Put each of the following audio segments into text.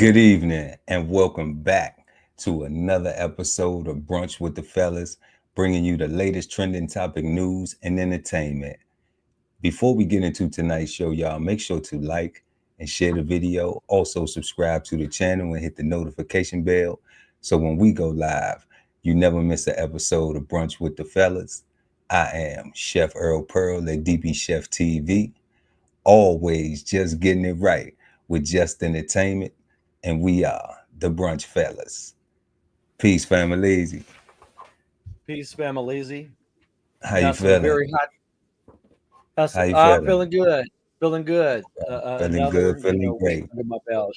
Good evening and welcome back to another episode of Brunch with the Fellas, bringing you the latest trending topic news and entertainment. Before we get into tonight's show, y'all, make sure to like and share the video. Also, subscribe to the channel and hit the notification bell so when we go live, you never miss an episode of Brunch with the Fellas. I am Chef Earl Pearl at DBCHEFTV, always just getting it right with just entertainment. And we are the Brunch Fellas. Peace, family. Peace, family. How you feeling? Very hot. How you feeling? Feeling good. Feeling good. Feeling good. Feeling great. Under my belt.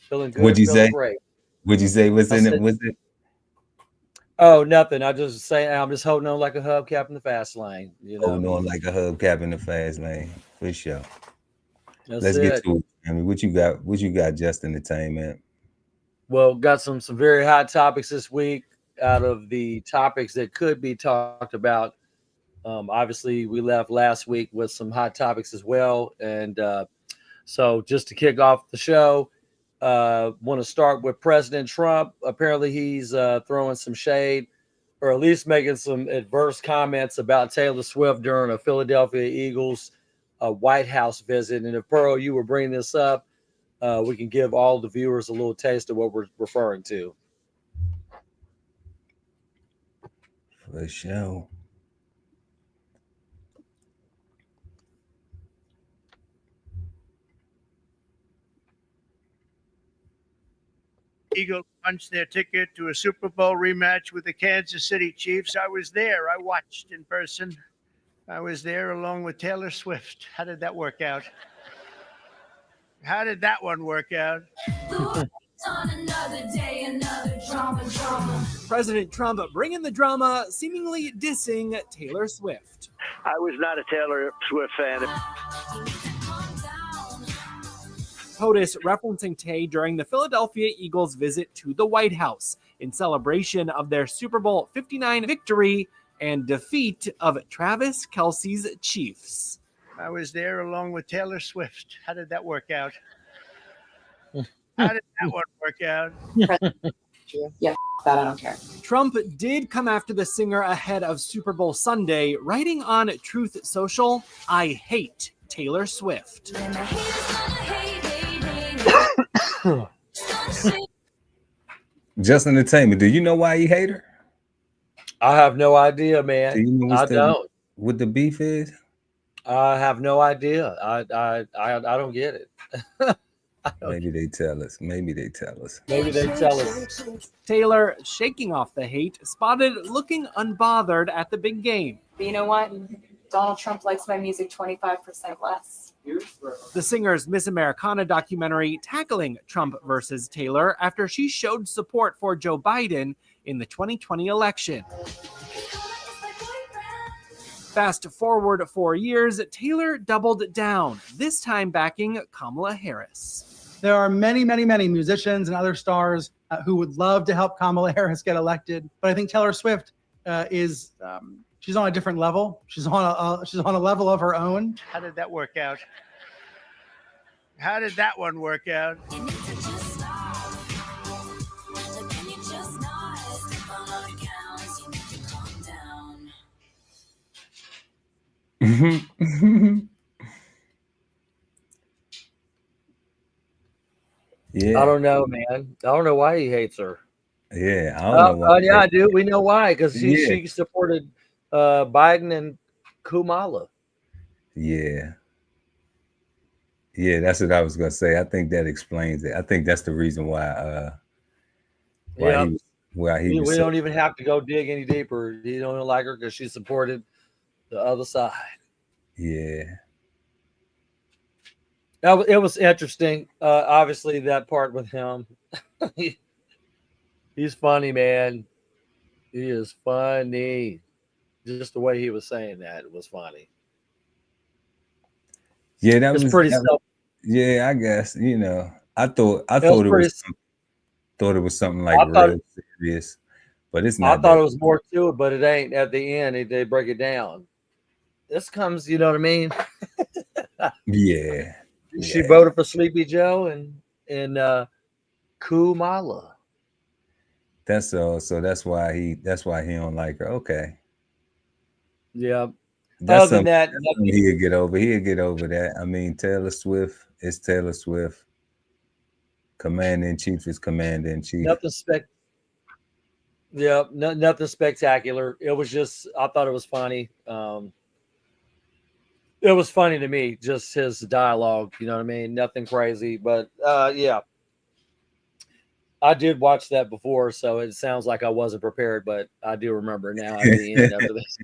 Feeling good. What'd you feeling say? Great. What'd you say? What's in it? What's it? Oh, nothing. I'm just holding on like a hubcap in the fast lane. Holding on like a hubcap in the fast lane. For sure. Let's get get to it. I mean, what you got? What you got? Just entertainment. Well, got some very hot topics this week. Out of the topics that could be talked about, obviously we left last week with some hot topics as well. And so just to kick off the show, want to start with President Trump. Apparently he's throwing some shade, or at least making some adverse comments about Taylor Swift during a Philadelphia Eagles White House visit. And if Pearl, you were bringing this up, we can give all the viewers a little taste of what we're referring to. For sure. Eagles punched their ticket to a Super Bowl rematch with the Kansas City Chiefs. I was there. I watched in person. I was there along with Taylor Swift. How did that work out? How did that one work out? On another day, another drama. President Trump bringing the drama, seemingly dissing Taylor Swift. I was not a Taylor Swift fan. POTUS referencing Tay during the Philadelphia Eagles visit to the White House in celebration of their Super Bowl 59 victory and defeat of Travis Kelce's Chiefs. I was there along with Taylor Swift. How did that work out? How did that one work out? Yeah, that I don't care. Trump did come after the singer ahead of Super Bowl Sunday, writing on Truth Social, "I hate Taylor Swift." Just entertainment. Do you know why he hate her? I have no idea, man. Do you know what the beef is? I have no idea. I don't get it. Maybe they tell us. Maybe they tell us. Taylor, shaking off the hate, spotted looking unbothered at the big game. But you know what? Donald Trump likes my music 25% less. The singer's Miss Americana documentary tackling Trump versus Taylor after she showed support for Joe Biden in the 2020 election. Fast forward 4 years, Taylor doubled down, this time backing Kamala Harris. There are many musicians and other stars who would love to help Kamala Harris get elected, but I think Taylor Swift she's on a different level. She's on a level of her own. How did that work out? How did that one work out? Yeah, I don't know, man. I don't know why he hates her. Yeah, I don't know. Yeah, I do. We know why, because she supported Biden and Kamala. Yeah, that's what I was gonna say. I think that explains it. I think that's the reason why. We don't even have to go dig any deeper. You don't like her because she supported the other side. Yeah. It was interesting. Obviously, that part with him. He's funny, man. He is funny. Just the way he was saying that was funny. Yeah, that was pretty. Yeah, I guess I thought it was something like real serious, but it's not. I thought it was more to it, but it ain't. At the end, they break it down. This comes, you know what I mean? Yeah. She voted for Sleepy Joe, and Kumala. That's so that's why he don't like her. Okay. Yeah. That's Other than something, that, that's something he'll get over. He'll get over that. I mean, Taylor Swift is Taylor Swift. Commander in Chief is Commander in Chief. nothing Yeah, nothing spectacular. It was just, I thought it was funny. It was funny to me, just his dialogue. You know what I mean? Nothing crazy, but yeah, I did watch that before, so it sounds like I wasn't prepared, but I do remember now at the end after this.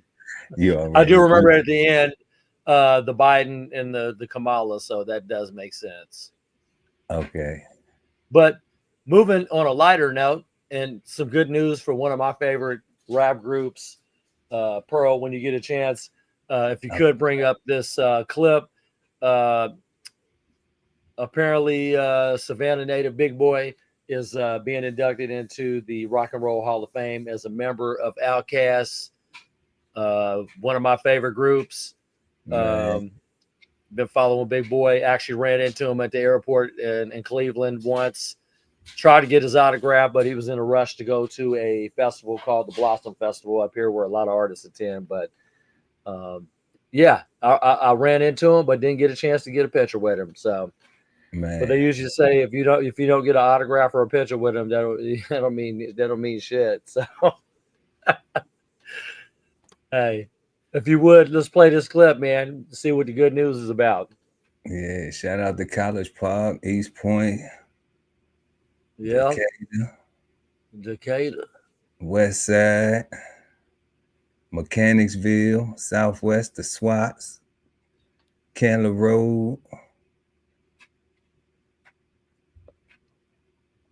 You I do already remember at the end the Biden and the Kamala, so that does make sense. Okay. But moving on a lighter note, and some good news for one of my favorite rap groups, Pearl, when you get a chance, if you could bring up this clip. Apparently, Savannah native Big Boy is being inducted into the Rock and Roll Hall of Fame as a member of Outkast, one of my favorite groups. Been following Big Boy. Actually ran into him at the airport in Cleveland once. Tried to get his autograph, but he was in a rush to go to a festival called the Blossom Festival up here, where a lot of artists attend. But yeah, I ran into him, but didn't get a chance to get a picture with him. So, Man. But they usually say if you don't get an autograph or a picture with him, that don't mean shit. So, hey, if you would, let's play this clip, man. See what the good news is about. Yeah, shout out to College Park, East Point. Yeah. Decatur. West Side, Mechanicsville, Southwest, the SWATs, Candler Road.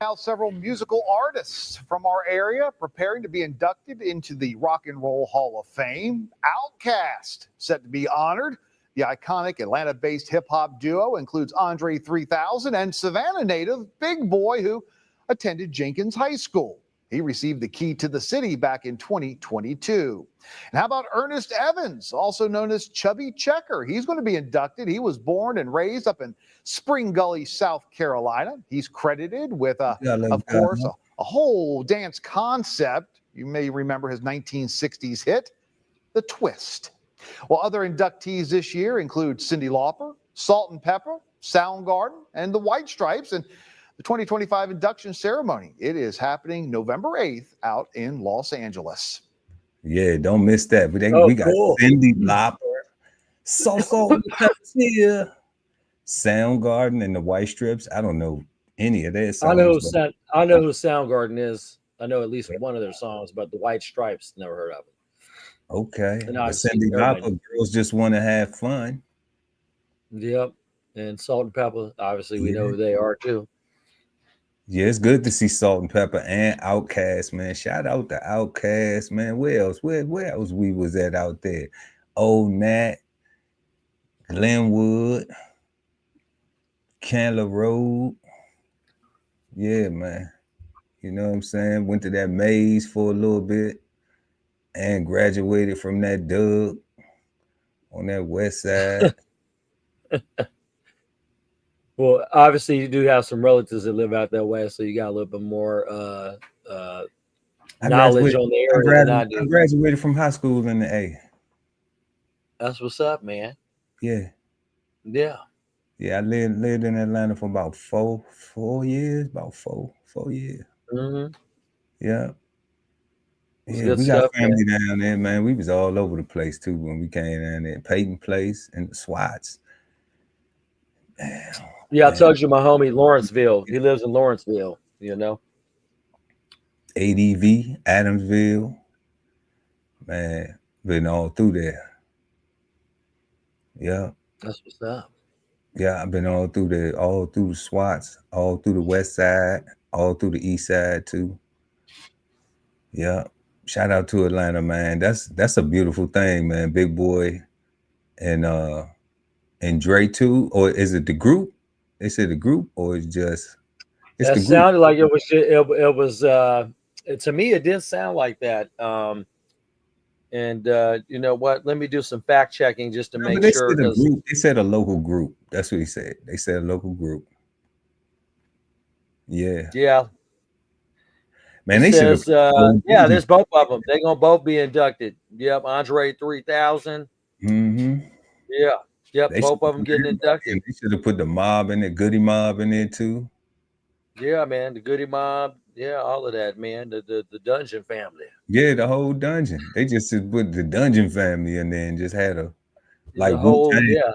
Now, several musical artists from our area preparing to be inducted into the Rock and Roll Hall of Fame. Outkast set to be honored. The iconic Atlanta-based hip-hop duo includes Andre 3000 and Savannah native Big Boy, who attended Jenkins High School. He received the key to the city back in 2022. And how about Ernest Evans, also known as Chubby Checker? He's going to be inducted. He was born and raised up in Spring Gully, South Carolina. He's credited with, of course, a whole dance concept. You may remember his 1960s hit, The Twist. Well, other inductees this year include Cyndi Lauper, Salt and Pepper, Soundgarden, and the White Stripes. And the 2025 induction ceremony, it is happening November 8th out in Los Angeles. Yeah, don't miss that. But we got cool. Cyndi Lauper, Salt and Pepper, Soundgarden, and the White Strips. I don't know any of their songs. I know who Soundgarden is. I know at least one of their songs, but the White Stripes, never heard of it. Okay. And Cyndi Lauper, Girls Just Want to Have Fun. Yep. And Salt and Pepper, obviously, we know who they are too. Yeah, it's good to see Salt and Pepper and Outkast, man. Shout out to Outkast, man. Where else? Where else we was at out there? Old Nat, Glenwood, Candler Road. Yeah, man. You know what I'm saying? Went to that maze for a little bit and graduated from that Doug on that west side. Well, obviously, you do have some relatives that live out that way, so you got a little bit more knowledge on the area than I do. I graduated from high school in the A. That's what's up, man. Yeah. Yeah. Yeah, I lived in Atlanta for about four years, about four years. Mm-hmm. Yeah. Yeah, we got family down there, man. We was all over the place too when we came down there. Peyton Place and the SWATs. Damn. Yeah, I told you my homie Lawrenceville. He lives in Lawrenceville, you know. ADV, Adamsville. Man, been all through there. Yeah. That's what's up. Yeah, I've been all through the SWATs, all through the west side, all through the east side too. Yeah. Shout out to Atlanta, man. That's a beautiful thing, man. Big Boy and Dre too. Or is it the group? They said the group, or it's just That the sounded like it was to me it did sound like that. And you know what? Let me do some fact checking just to make sure. They said a local group. That's what he said. They said a local group. Yeah, Yeah. man, It they should have. says, yeah, there's both of them. They're gonna both be inducted. Yep, Andre 3000. Mm-hmm. Yeah, yep, They should both of them getting inducted. They should have put the mob in there, Goody Mob in there too. Yeah, man, the Goody Mob. Yeah, all of that, man. The Dungeon family. Yeah, the whole dungeon. They just put the Dungeon family in there and just had a like The whole, Wu-Tang. yeah,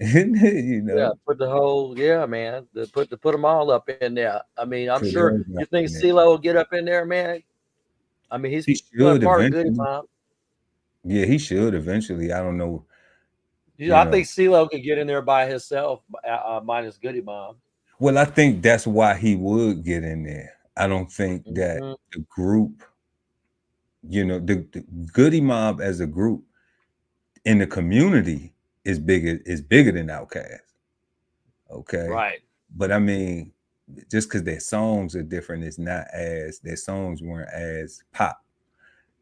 You yeah. know, Put the whole, yeah, man. Put them all up in there. I mean, I'm put sure. everybody You think in there. CeeLo will get up in there, man? I mean, he's He part should of Goody eventually. Mob. Yeah, he should eventually. I don't know. I think CeeLo could get in there by himself, minus Goody Mob. Well, I think that's why he would get in there. I don't think that the group, the Goody Mob as a group in the community is bigger than Outkast. Okay. Right. But I mean, just because their songs are different, their songs weren't as pop,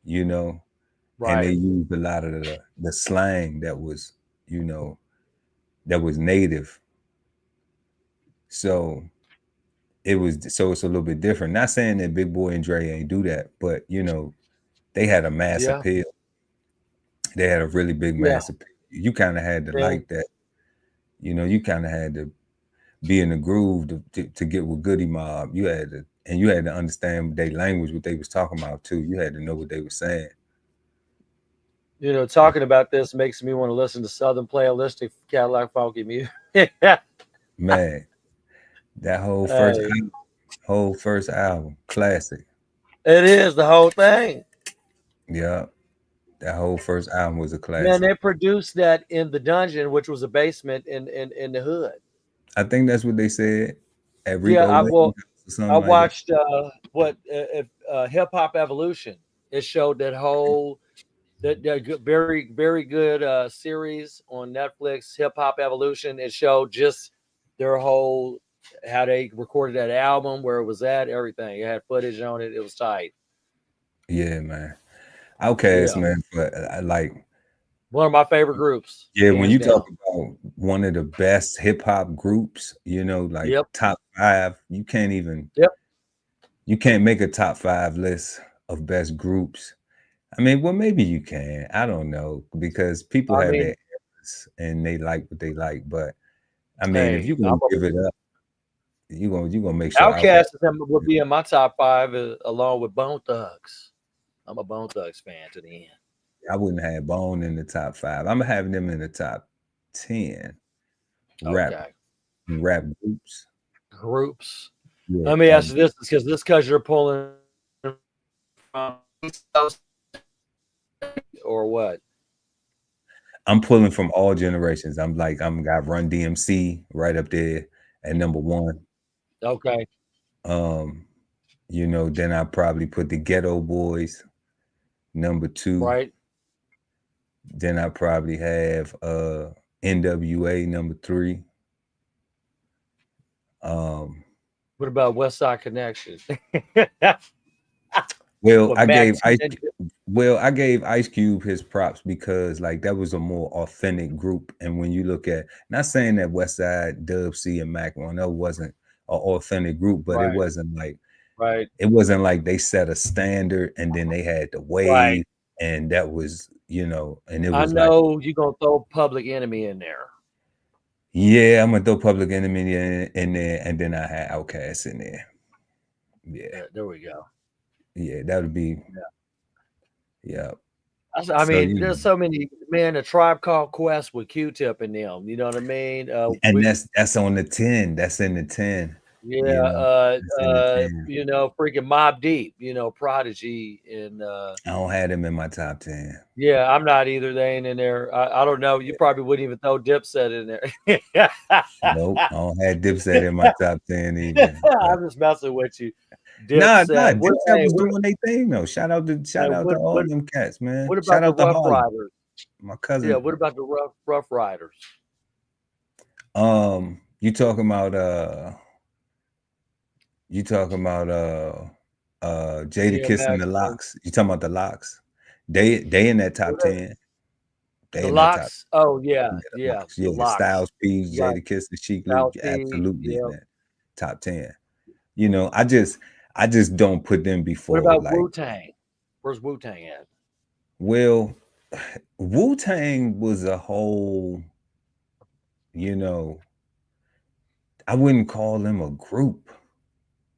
and they used a lot of the slang that was, that was native. So it's a little bit different. Not saying that Big Boy and Dre ain't do that, but they had a mass appeal. They had a really big mass appeal. You kind of had to like that. You kind of had to be in the groove to get with Goody Mob. You had to understand their language, what they was talking about too. You had to know what they were saying. Talking about this makes me want to listen to Southern Playalistic Cadillac Funky music. Man, that whole first album, classic. It is the whole thing. Yeah, that whole first album was a classic. Man, they produced that in the dungeon, which was a basement in the hood. I think that's what they said. I watched Hip Hop Evolution. It showed that whole that very, very good series on Netflix, Hip Hop Evolution. It showed just their whole how they recorded that album, where it was at, everything. It had footage on it. It was tight. Yeah, man. Outkast, man, but I like one of my favorite groups. Yeah, when you talk about one of the best hip hop groups, top 5, you can't even. You can't make a top 5 list of best groups. I mean, well, maybe you can. I don't know, because people have their errors and they like what they like. But I mean, if you're gonna give it up, you're gonna make sure Outkast would be in my top 5 along with Bone Thugs. I'm a Bone Thugs fan to the end. I wouldn't have Bone in the top 5. I'm having them in the top 10. Rap groups. Yeah, let me ask you this, because you're pulling from or what? I'm pulling from all generations. I'm got Run DMC right up there at number 1. Okay. Then I probably put the Ghetto Boys number 2. Right. Then I probably have NWA number 3. What about West Side Connection? Well, I gave Ice Cube his props, because that was a more authentic group. And when you look at, not saying that West Side, Dub C, and Mac 1L wasn't an authentic group, but it wasn't like they set a standard and then they had to wave, and that was and it was. I know you're gonna throw Public Enemy in there. Yeah, I'm gonna throw Public Enemy in there, and then I had Outkast in there. Yeah, there we go. Yeah, that would be. Yeah. I mean, there's so many, man. A Tribe Called Quest with Q-Tip in them. You know what I mean? And that's on the 10. That's in the 10. Yeah. Freaking Mobb Deep. Prodigy, and I don't have them in my top 10. Yeah, I'm not either. They ain't in there. I don't know. You probably wouldn't even throw Dipset in there. Nope, I don't have Dipset in my top 10 either. I'm just messing with you. Nah, Dipset was doing their thing though. Shout out to all them cats, man. What about the Rough Riders? My cousin. Yeah, what about the Rough Riders? You talking about Jadakiss and the Locks? You talking about the Locks? They in that top 10. The Locks? Oh yeah. The Styles P, Jadakiss, the Chic Luke, absolutely in that top 10. you know, I just don't put them What before about like, Wu-Tang? Where's Wu-Tang at? well, Wu-Tang was a whole, you know, I wouldn't call them a group,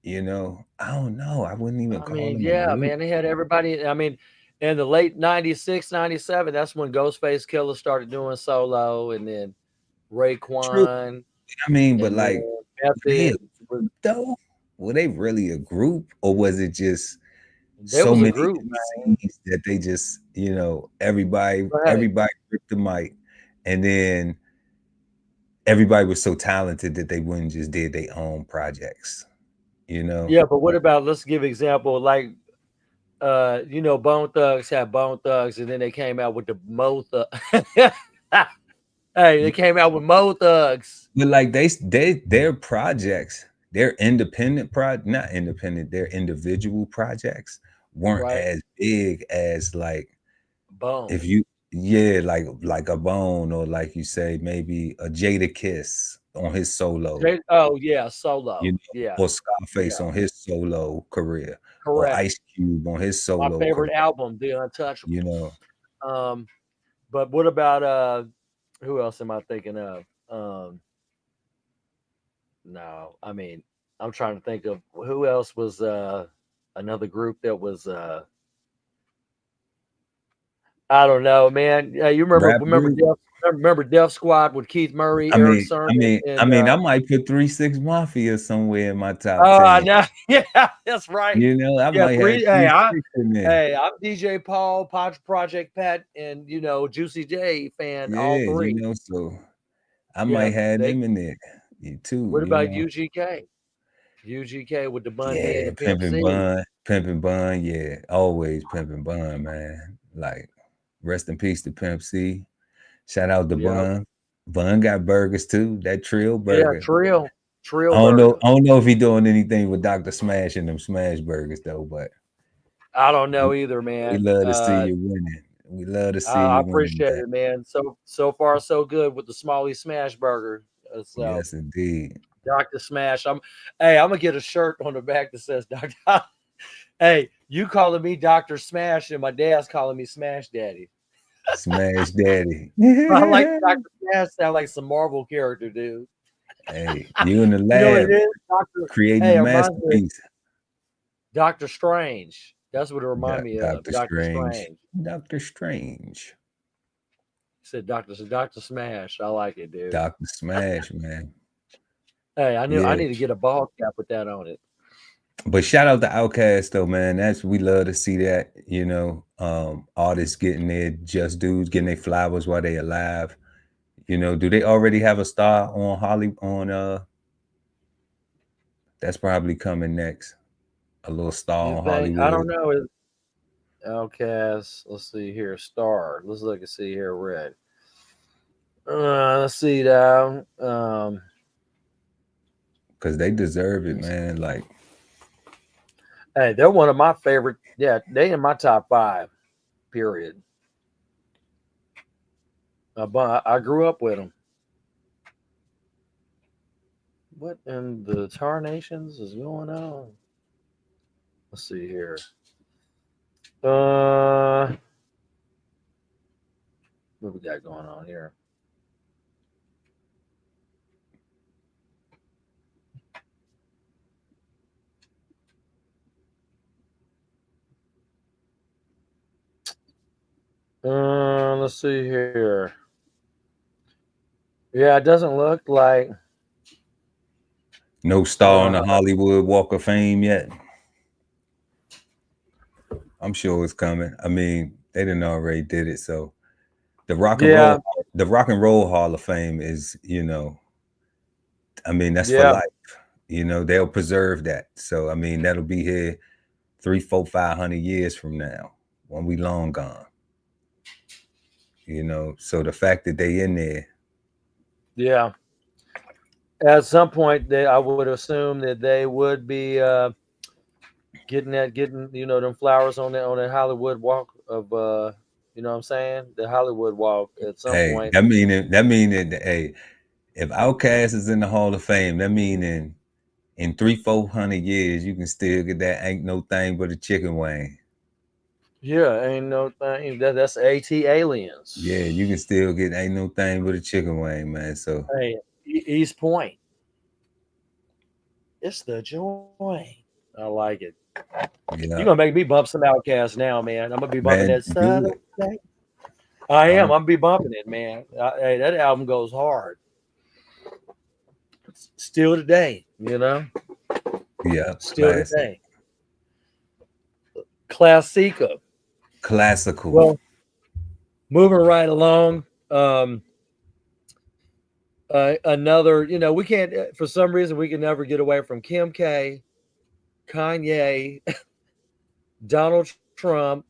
you know. I don't know. I wouldn't even I call mean, them a yeah, group. man, they had everybody. I mean, in the late 96, 97, that's when Ghostface Killer started doing solo, and then True. Raekwon, I mean, but and like, then were they a Method. group though? Were they really a group, or was it just There so was a many group, man. MCs that they just, you know, everybody Right. gripped the mic, and then everybody was so talented that they wouldn't just did their own projects, you know? Yeah, but what about, let's give example, like you know, Bone Thugs had Bone Thugs, and then they came out with the Mo Thugs. Hey, they came out with Mo Thugs. But like their projects, their independent not independent, their individual projects weren't Right. as big as like Bone. if you like a Bone, or like you say maybe a Jada Kiss on his solo, Oh yeah, solo. you know, Yeah, or Scarface yeah, on his solo career, or correct. Ice Cube on his My solo favorite career, album, The you Untouchables. know. But what about who else am I thinking of? No, I mean, I'm trying to think of who else was another group that was I don't know, man. Yeah, you Rap group. remember Def Squad with Keith Murray, I Eric mean, Sermon, I and mean, I might put 3-6 Mafia somewhere in my top oh, I 10. know. Yeah, that's right. You know, I Yeah, might have 3-6 in there. hey, I'm DJ Paul, Project Pat, and you know, Juicy J fan, all Yeah, three. you know, so I Yeah, might have they them in there too, what you about know. UGK? UGK with the Bun B and Yeah, the Pimp C. Pimpin' Bun, yeah, always Pimpin' Bun, man. Like, rest in peace to Pimp C. Shout out to Yeah. Bun. Bun got burgers too. That Trill Yeah, burger. Trill I don't know if he doing anything with Dr. Smash and them smash burgers though, but I don't know either, we man. love to see you winning. We love to see I you winning, appreciate man. it, man. So far so good with the Smalley Smash Burger. So Yes, indeed. Dr. Smash. I'm gonna get a shirt on the back that says Dr. Hey, you calling me Dr. Smash, and my dad's calling me Smash Daddy. Smash Daddy. I like Dr. Smash sound like some Marvel character, dude. Hey, you in the You know what lab it is? creating Hey, a it reminds me of masterpiece. Doctor Strange. That's what it reminds me of. Dr. Doctor Strange. Strange. Dr. Strange. He said Dr. Smash. I like it, dude. Dr. Smash, man. Hey, I Yeah. need to get a ball cap with that on it. But shout out to Outkast though, man. We love to see that, you know, artists getting their just dues, getting their flowers while they alive. You know, do they already have a star on that's probably coming next. A little star You on think? Hollywood. I don't know. Outkast. Let's see here. Star. Let's look and see here. Red. Let's see now. Because they deserve it, man. Like, Hey, they're one of my favorite. Yeah, they in my top 5. Period. I grew up with them. What in the tarnations is going on? Let's see here. What we got going on here? Let's see here. Yeah, it doesn't look like no star on the Hollywood Walk of Fame yet. I'm sure it's coming. I mean, they didn't already did it. So the Rock and Roll Hall of Fame is, you know, I mean, that's for life. You know, they'll preserve that. So I mean, that'll be here 300, 400, 500 years from now when we long gone. You know, so the fact that they in there. Yeah. At some point, I would assume that they would be getting you know, them flowers on the Hollywood Walk of you know what I'm saying? The Hollywood Walk at some point. That meaning hey, if Outkast is in the Hall of Fame, that meaning in 300-400 years, you can still get that ain't no thing but a chicken wing. Yeah, ain't no thing. That's AT aliens. Yeah, you can still get ain't no thing but a chicken wing, man. So Hey, East Point. It's the joint. I like it. You're yeah, gonna make me bump some Outkast now, man. I'm gonna be bumping man, that son. do it. I am. I'm gonna be bumping it, man. Hey, that album goes hard. Still today, you know. Yeah, Still classic. today. Classica. Classical. Well, moving right along. Another, you know, we can't, for some reason, we can never get away from Kim K, Kanye, Donald Trump,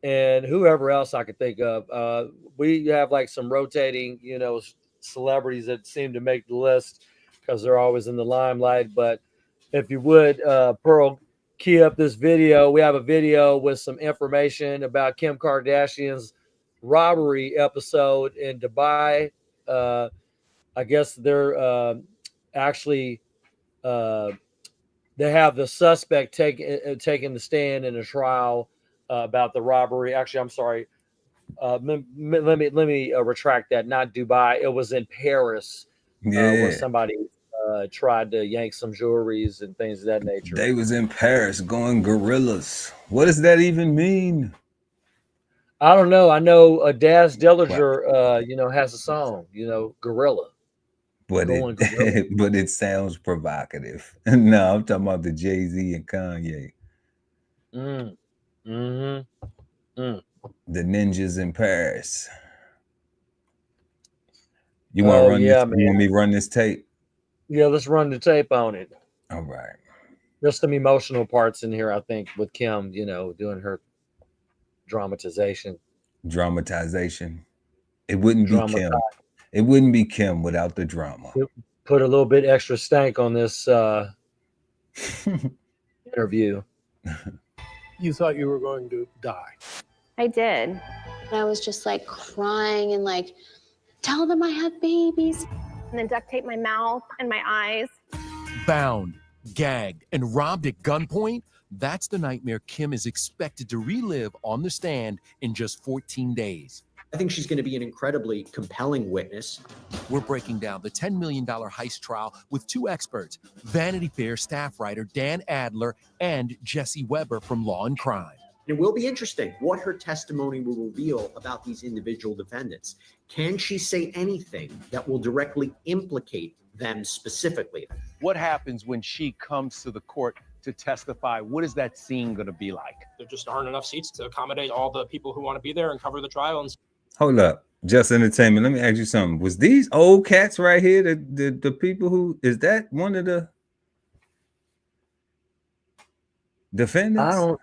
and whoever else I could think of. We have like some rotating, you know, celebrities that seem to make the list because they're always in the limelight. But if you would, Pearl, key up this video. We have a video with some information about Kim Kardashian's robbery episode in Dubai. I guess they're actually they have the suspect taking the stand in a trial about the robbery. Actually, I'm sorry. Let me retract that. Not Dubai. It was in Paris where Yeah, somebody tried to yank some jewelries and things of that nature. they was in Paris going gorillas. What does that even mean? I don't know. I know Daz Dillinger, you know, has a song, you know, Gorilla. But Going gorilla. but it sounds provocative. No, I'm talking about the Jay-Z and Kanye. The The ninjas in Paris. You want to run yeah, this? man. You want me to run this tape? Yeah, let's run the tape on it. All right. There's some emotional parts in here, I think, with Kim, you know, doing her dramatization. It wouldn't be Kim. It wouldn't be Kim without the drama. Put a little bit extra stank on this interview. You thought you were going to die. I did. I was just like crying and like, tell them I have babies. And then duct tape my mouth and my eyes. Bound, gagged, and robbed at gunpoint? That's the nightmare Kim is expected to relive on the stand in just 14 days. I think she's going to be an incredibly compelling witness. We're breaking down the $10 million heist trial with two experts, Vanity Fair staff writer Dan Adler and Jesse Weber from Law and Crime. It will be interesting what her testimony will reveal about these individual defendants. Can she say anything that will directly implicate them specifically? What happens when she comes to the court to testify? What is that scene going to be like? There just aren't enough seats to accommodate all the people who want to be there and cover the trial. And Hold up, Just Entertainment. Let me ask you something. Was these old cats right here the people who is that one of the defendants?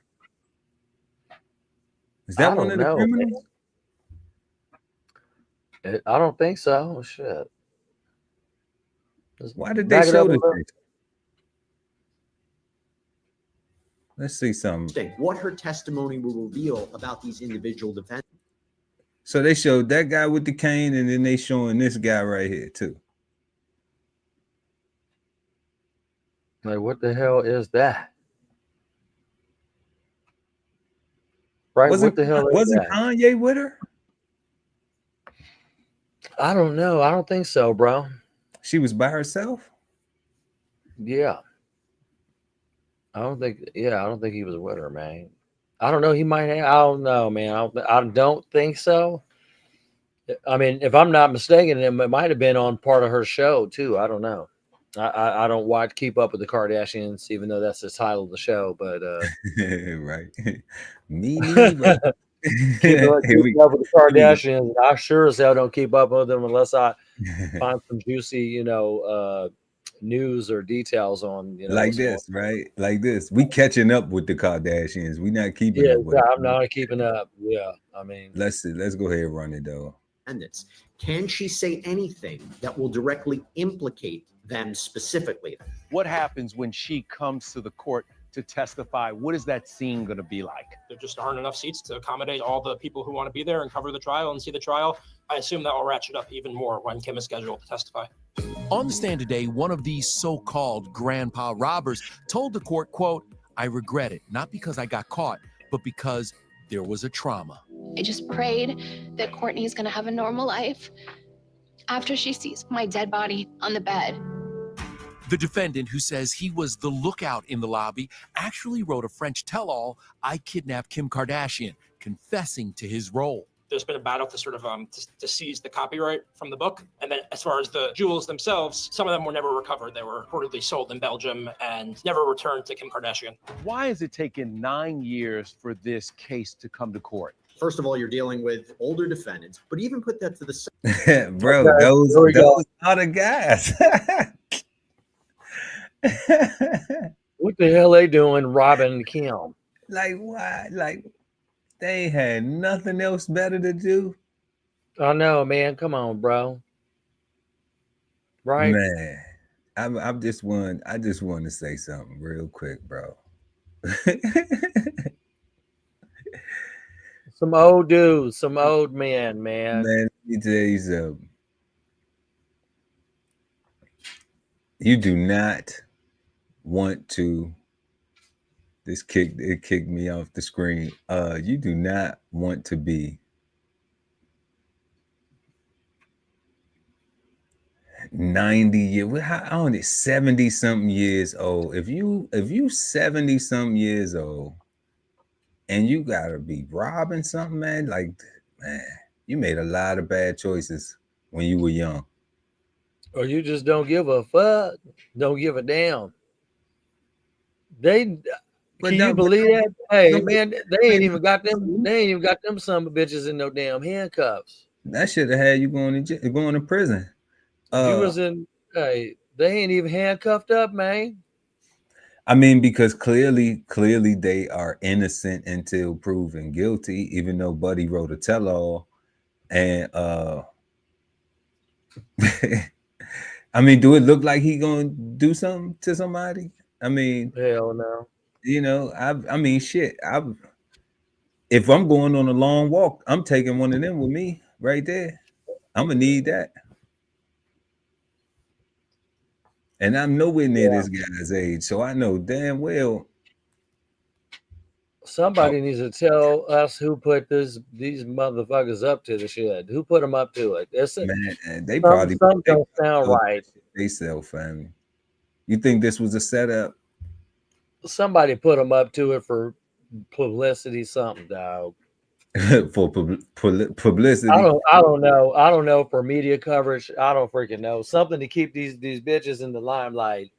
Is that one of the criminals? I don't think so. Shit. Why did they show this? Let's see something. What her testimony will reveal about these individual defendants. So they showed that guy with the cane, and then they showing this guy right here too. Like, what the hell is that? Right? What the hell is that? Wasn't Kanye with her? I don't know. I don't think so, bro. She was by herself? Yeah. I don't think he was with her, man. I don't know. He might have. I don't know, man. I don't think so. I mean, if I'm not mistaken, it might have been on part of her show too. I don't know. I don't keep up with the Kardashians, even though that's the title of the show. But right, me neither. keep up with the Kardashians. I sure as hell don't keep up with them unless I find some juicy, news or details on, like this, right? Like this. We catching up with the Kardashians. We not keeping up with I'm not keeping up. Yeah, I mean, let's go ahead and run it though. Can she say anything that will directly implicate them specifically? What happens when she comes to the court to testify? What is that scene going to be like? there just aren't enough seats to accommodate all the people who want to be there and cover the trial and see the trial. I assume that will ratchet up even more when Kim is scheduled to testify. On the stand today, one of these so-called grandpa robbers told the court, quote, "I regret it, not because I got caught, but because there was a trauma." I just prayed that Courtney is going to have a normal life after she sees my dead body on the bed. The defendant, who says he was the lookout in the lobby, actually wrote a French tell-all, "I kidnapped Kim Kardashian," confessing to his role. There's been a battle to sort of to seize the copyright from the book. And then as far as the jewels themselves, some of them were never recovered. They were reportedly sold in Belgium and never returned to Kim Kardashian. Why has it taken 9 years for this case to come to court? First of all, you're dealing with older defendants, but even put that to the side. Bro, Okay, those here we go. are the guys. What the hell they doing robbing Kim? Like, why? Like, they had nothing else better to do. I know, man. Come on, bro. Right? Man, I just want to say something real quick, bro. Some old dudes, some old men, man. Man, let me tell you something. You do not want to. It kicked me off the screen. You do not want to be 90 years. How on it? 70 something years old. If you 70 something years old and you gotta be robbing something, man, like, man, you made a lot of bad choices when you were young. Or you just don't give a fuck, don't give a damn. Can you believe that? Hey, man, they ain't even got them. They ain't even got them son of bitches in no damn handcuffs. That should have had you going to prison. You was in. Hey, they ain't even handcuffed up, man. I mean, because clearly they are innocent until proven guilty, even though Buddy wrote a tell-all. And I mean, do it look like he gonna do something to somebody? I mean, hell no. You know, I mean, shit. If I'm going on a long walk, I'm taking one of them with me right there. I'm gonna need that. And I'm nowhere near this guy's age, so I know damn well. Somebody needs to tell us who put these motherfuckers up to the shit. Who put them up to it? Man, they probably something don't sound right. They sell family. You think this was a setup? Somebody put them up to it for publicity, something, dog. For publicity. I don't know. I don't know, for media coverage. I don't freaking know. Something to keep these bitches in the limelight.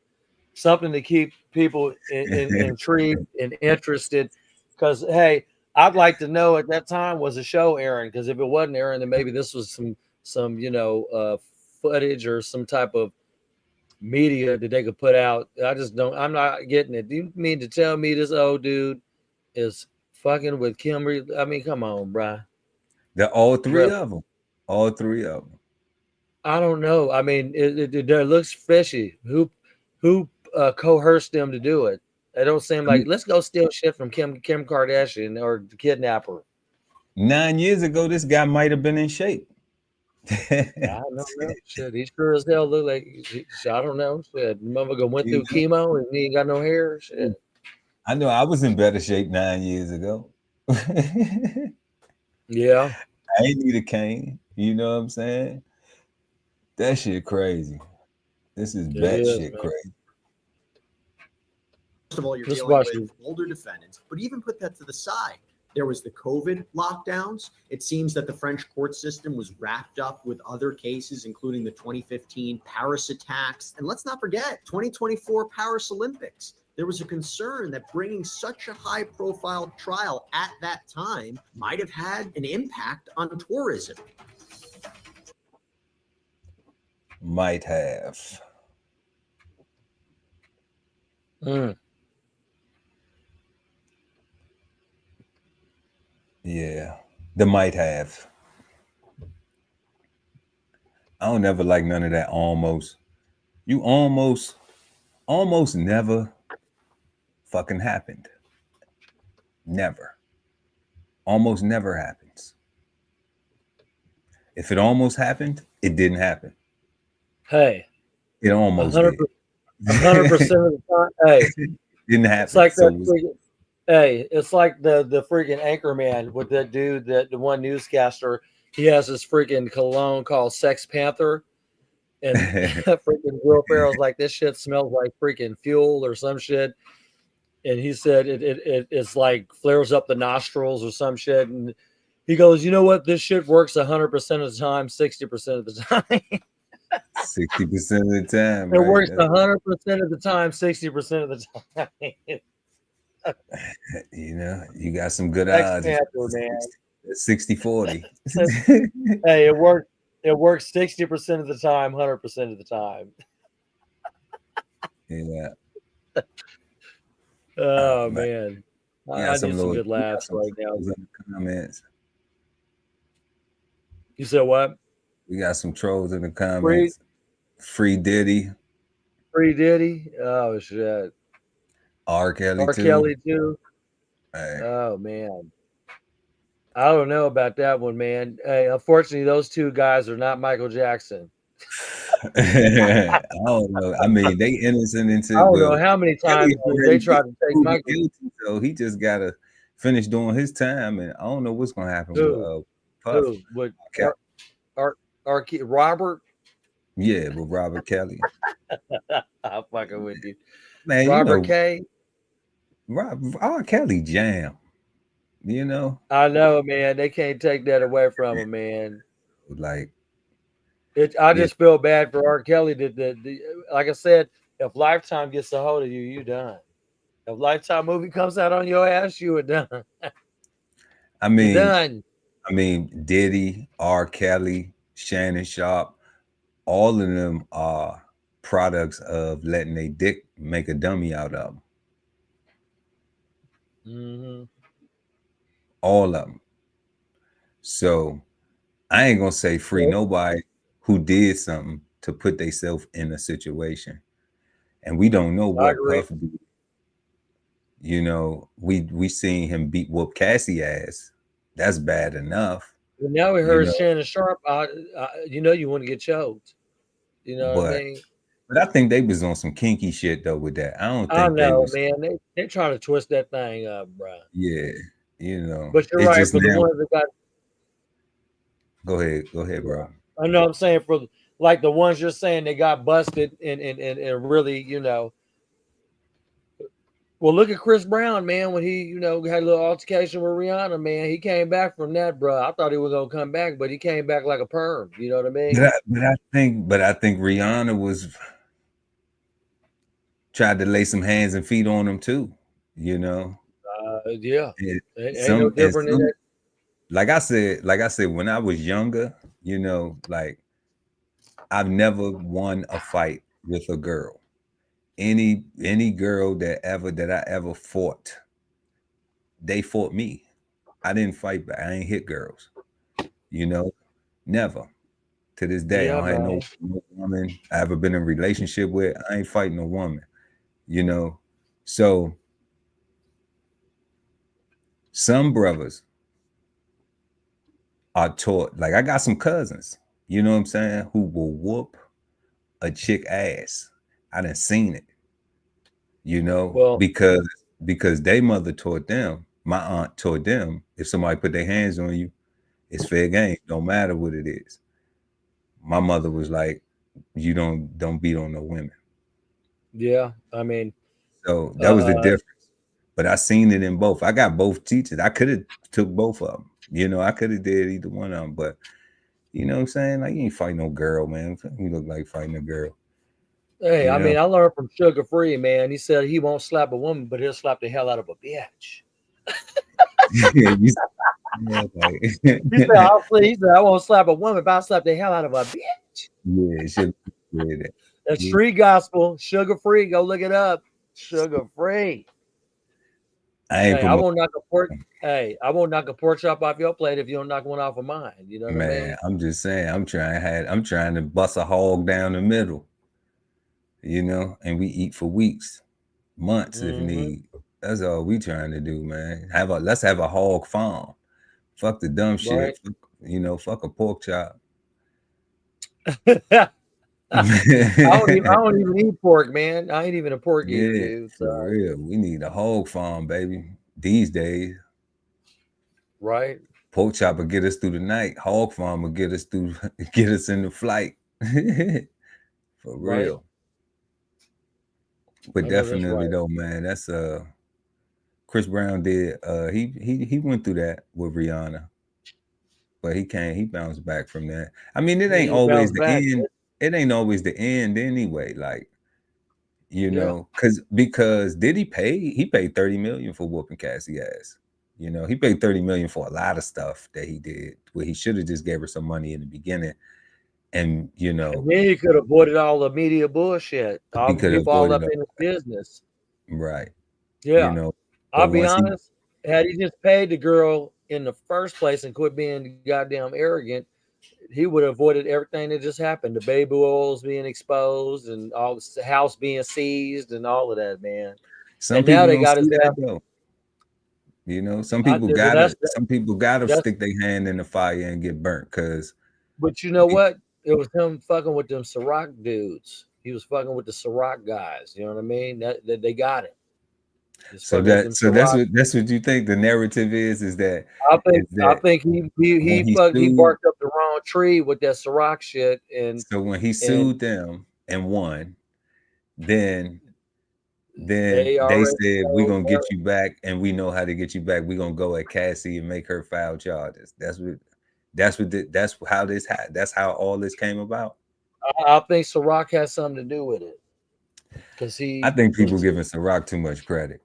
Something to keep people intrigued and interested. Because hey, I'd like to know at that time, was a show airing? Because if it wasn't airing, then maybe this was some footage or some type of media that they could put out. I'm not getting it. Do you mean to tell me this old dude is fucking with Kimberly? I mean, come on, bruh. All three of them. I don't know. I mean, it looks fishy. Who coerced them to do it? It don't seem like, let's go steal shit from Kim Kardashian or kidnap her. 9 years ago, this guy might have been in shape. I don't know. Shit, he sure as hell look like. I don't know. Shit, motherfucker went through chemo and he ain't got no hair. Shit. I know I was in better shape 9 years ago. Yeah. I ain't need a cane. You know what I'm saying? That shit crazy. This is batshit crazy. First of all, you're dealing with older defendants, but even put that to the side. There was the COVID lockdowns. It seems that the French court system was wrapped up with other cases, including the 2015 Paris attacks. And let's not forget, 2024 Paris Olympics. There was a concern that bringing such a high-profile trial at that time might have had an impact on tourism. Might have. Yeah, they might have. I don't ever like none of that almost. You almost never fucking happened. Never. Almost never happens. If it almost happened, it didn't happen. Hey, It almost 100%, did. 100% of the time. Hey, Didn't happen. it's like So that. Hey, it's like the freaking Anchorman with that dude, that the one newscaster. He has this freaking cologne called Sex Panther, and freaking Will Ferrell's like, this shit smells like freaking fuel or some shit. And he said it's like flares up the nostrils or some shit. And he goes, you know what? This shit works 100% of the time, 60% of the time. 60% of the time. It Right? works 100% of the time, 60% of the time. You know, you got some good Sex odds. Panther, man. 60-40. Hey, it works 60% of the time, 100% of the time. Yeah. Oh man. I need some good laughs right now. In the comments. You said what? We got some trolls in the comments. Free Diddy. Free Diddy. Oh shit. R. Kelly R. too. Kelly too. Hey. Oh man. I don't know about that one, man. Hey, unfortunately, those two guys are not Michael Jackson. I don't know. I mean, they innocent into. I don't know how many times they tried to take Michael. Guilty, so he just gotta finish doing his time, and I don't know what's gonna happen with Puff. Who? With Robert? Yeah, with Robert Kelly. I'm fucking with you, man. Robert K. R. Kelly jam. You know. I know, man. They can't take that away from him, man. Like. I just feel bad for R. Kelly. Like I said, if Lifetime gets a hold of you, you done. If Lifetime movie comes out on your ass, you are done. I mean, you're done. I mean, Diddy, R. Kelly, Shannon Sharp, all of them are products of letting a dick make a dummy out of them. Mm-hmm. All of them. So I ain't gonna say free nobody who did something to put themselves in a situation, and we don't know what Puff did. You know, we seen him whoop Cassie ass. That's bad enough. Well, now we heard Shannon Sharp. You know, you want to get choked. You know what I mean? But I think they was on some kinky shit though with that. I don't think I know, they was, man. They're trying to twist that thing up, bro. Yeah, you know. But you're right for the ones that got. Go ahead, bro. I know. I'm saying for like the ones you're saying they got busted and really, you know. Well, look at Chris Brown, man. When he, had a little altercation with Rihanna, man, he came back from that, bro. I thought he was gonna come back, but he came back like a perm. You know what I mean? But I think Rihanna was tried to lay some hands and feet on him too. You know? Yeah. Ain't no different than that. Like I said, when I was younger, like I've never won a fight with a girl. Any girl that I ever fought, they fought me. I didn't fight back. I ain't hit girls. Never. To this day, I don't have no woman I ever been in a relationship with. I ain't fighting a woman. So some brothers are taught, like I got some cousins, you know what I'm saying, who will whoop a chick ass. I done seen it, because their mother taught them, my aunt taught them, if somebody put their hands on you, it's fair game. Don't matter what it is. My mother was like, you don't beat on no women. Yeah, I mean. So that was the difference. But I seen it in both. I got both teachers. I could have took both of them. I could have did either one of them. But you know what I'm saying? Like, you ain't fighting no girl, man. You look like fighting a girl. Hey, I mean, I learned from Sugar Free, man. He said he won't slap a woman, but he'll slap the hell out of a bitch. He said, I won't slap a woman, but I'll slap the hell out of a bitch. Yeah, That's street gospel. Sugar Free. Go look it up. Sugar Free. I won't knock a pork chop off your plate if you don't knock one off of mine. You know what I mean? I'm just saying, I'm trying to bust a hog down the middle. And we eat for weeks, months if need. That's all we trying to do, man. Let's have a hog farm. Fuck the dumb shit. Fuck a pork chop. I don't even eat pork, man. I ain't even a pork eater, Yeah, dude. for So, real. We need a hog farm, baby. These days, right? pork chop will get us through the night. Hog farm will get us through, get us in the flight. For Right. real. But I know that's definitely right. though, man, that's Chris Brown did he went through that with Rihanna, but he bounced back from that. I mean, it Yeah, ain't he always bounced the back. end. It ain't always the end anyway. Like, you Yeah. know, because did he paid 30 million for whooping Cassie ass. You know, he paid 30 million for a lot of stuff that he did where he should have just gave her some money in the beginning. And you know, And then he could have avoided all the media bullshit. All he the could have people all avoided up in his business. right. Yeah. You know, I'll but be once he honest. Had he just paid the girl in the first place and quit being goddamn arrogant, he would have avoided everything that just happened. The baby oils being exposed and all the house being seized and all of that, man. some And now people they don't got see his that ass. though. You know, some I people did, well, gotta that's stick their hand in the fire and get burnt because but you know what? It was him fucking with them Ciroc dudes. He was fucking with the Ciroc guys. You know what I mean? That they got it. He's so fucking with them Ciroc. that's what you think the narrative is that I that think when he sued, barked up the wrong tree with that Ciroc shit and so when he sued them and won, then they they already said we're gonna get you back and we know how to get you back. We're gonna go at Cassie and make her file charges. That's how all this came about. I think Ciroc has something to do with it. Because I think people giving Ciroc too much credit.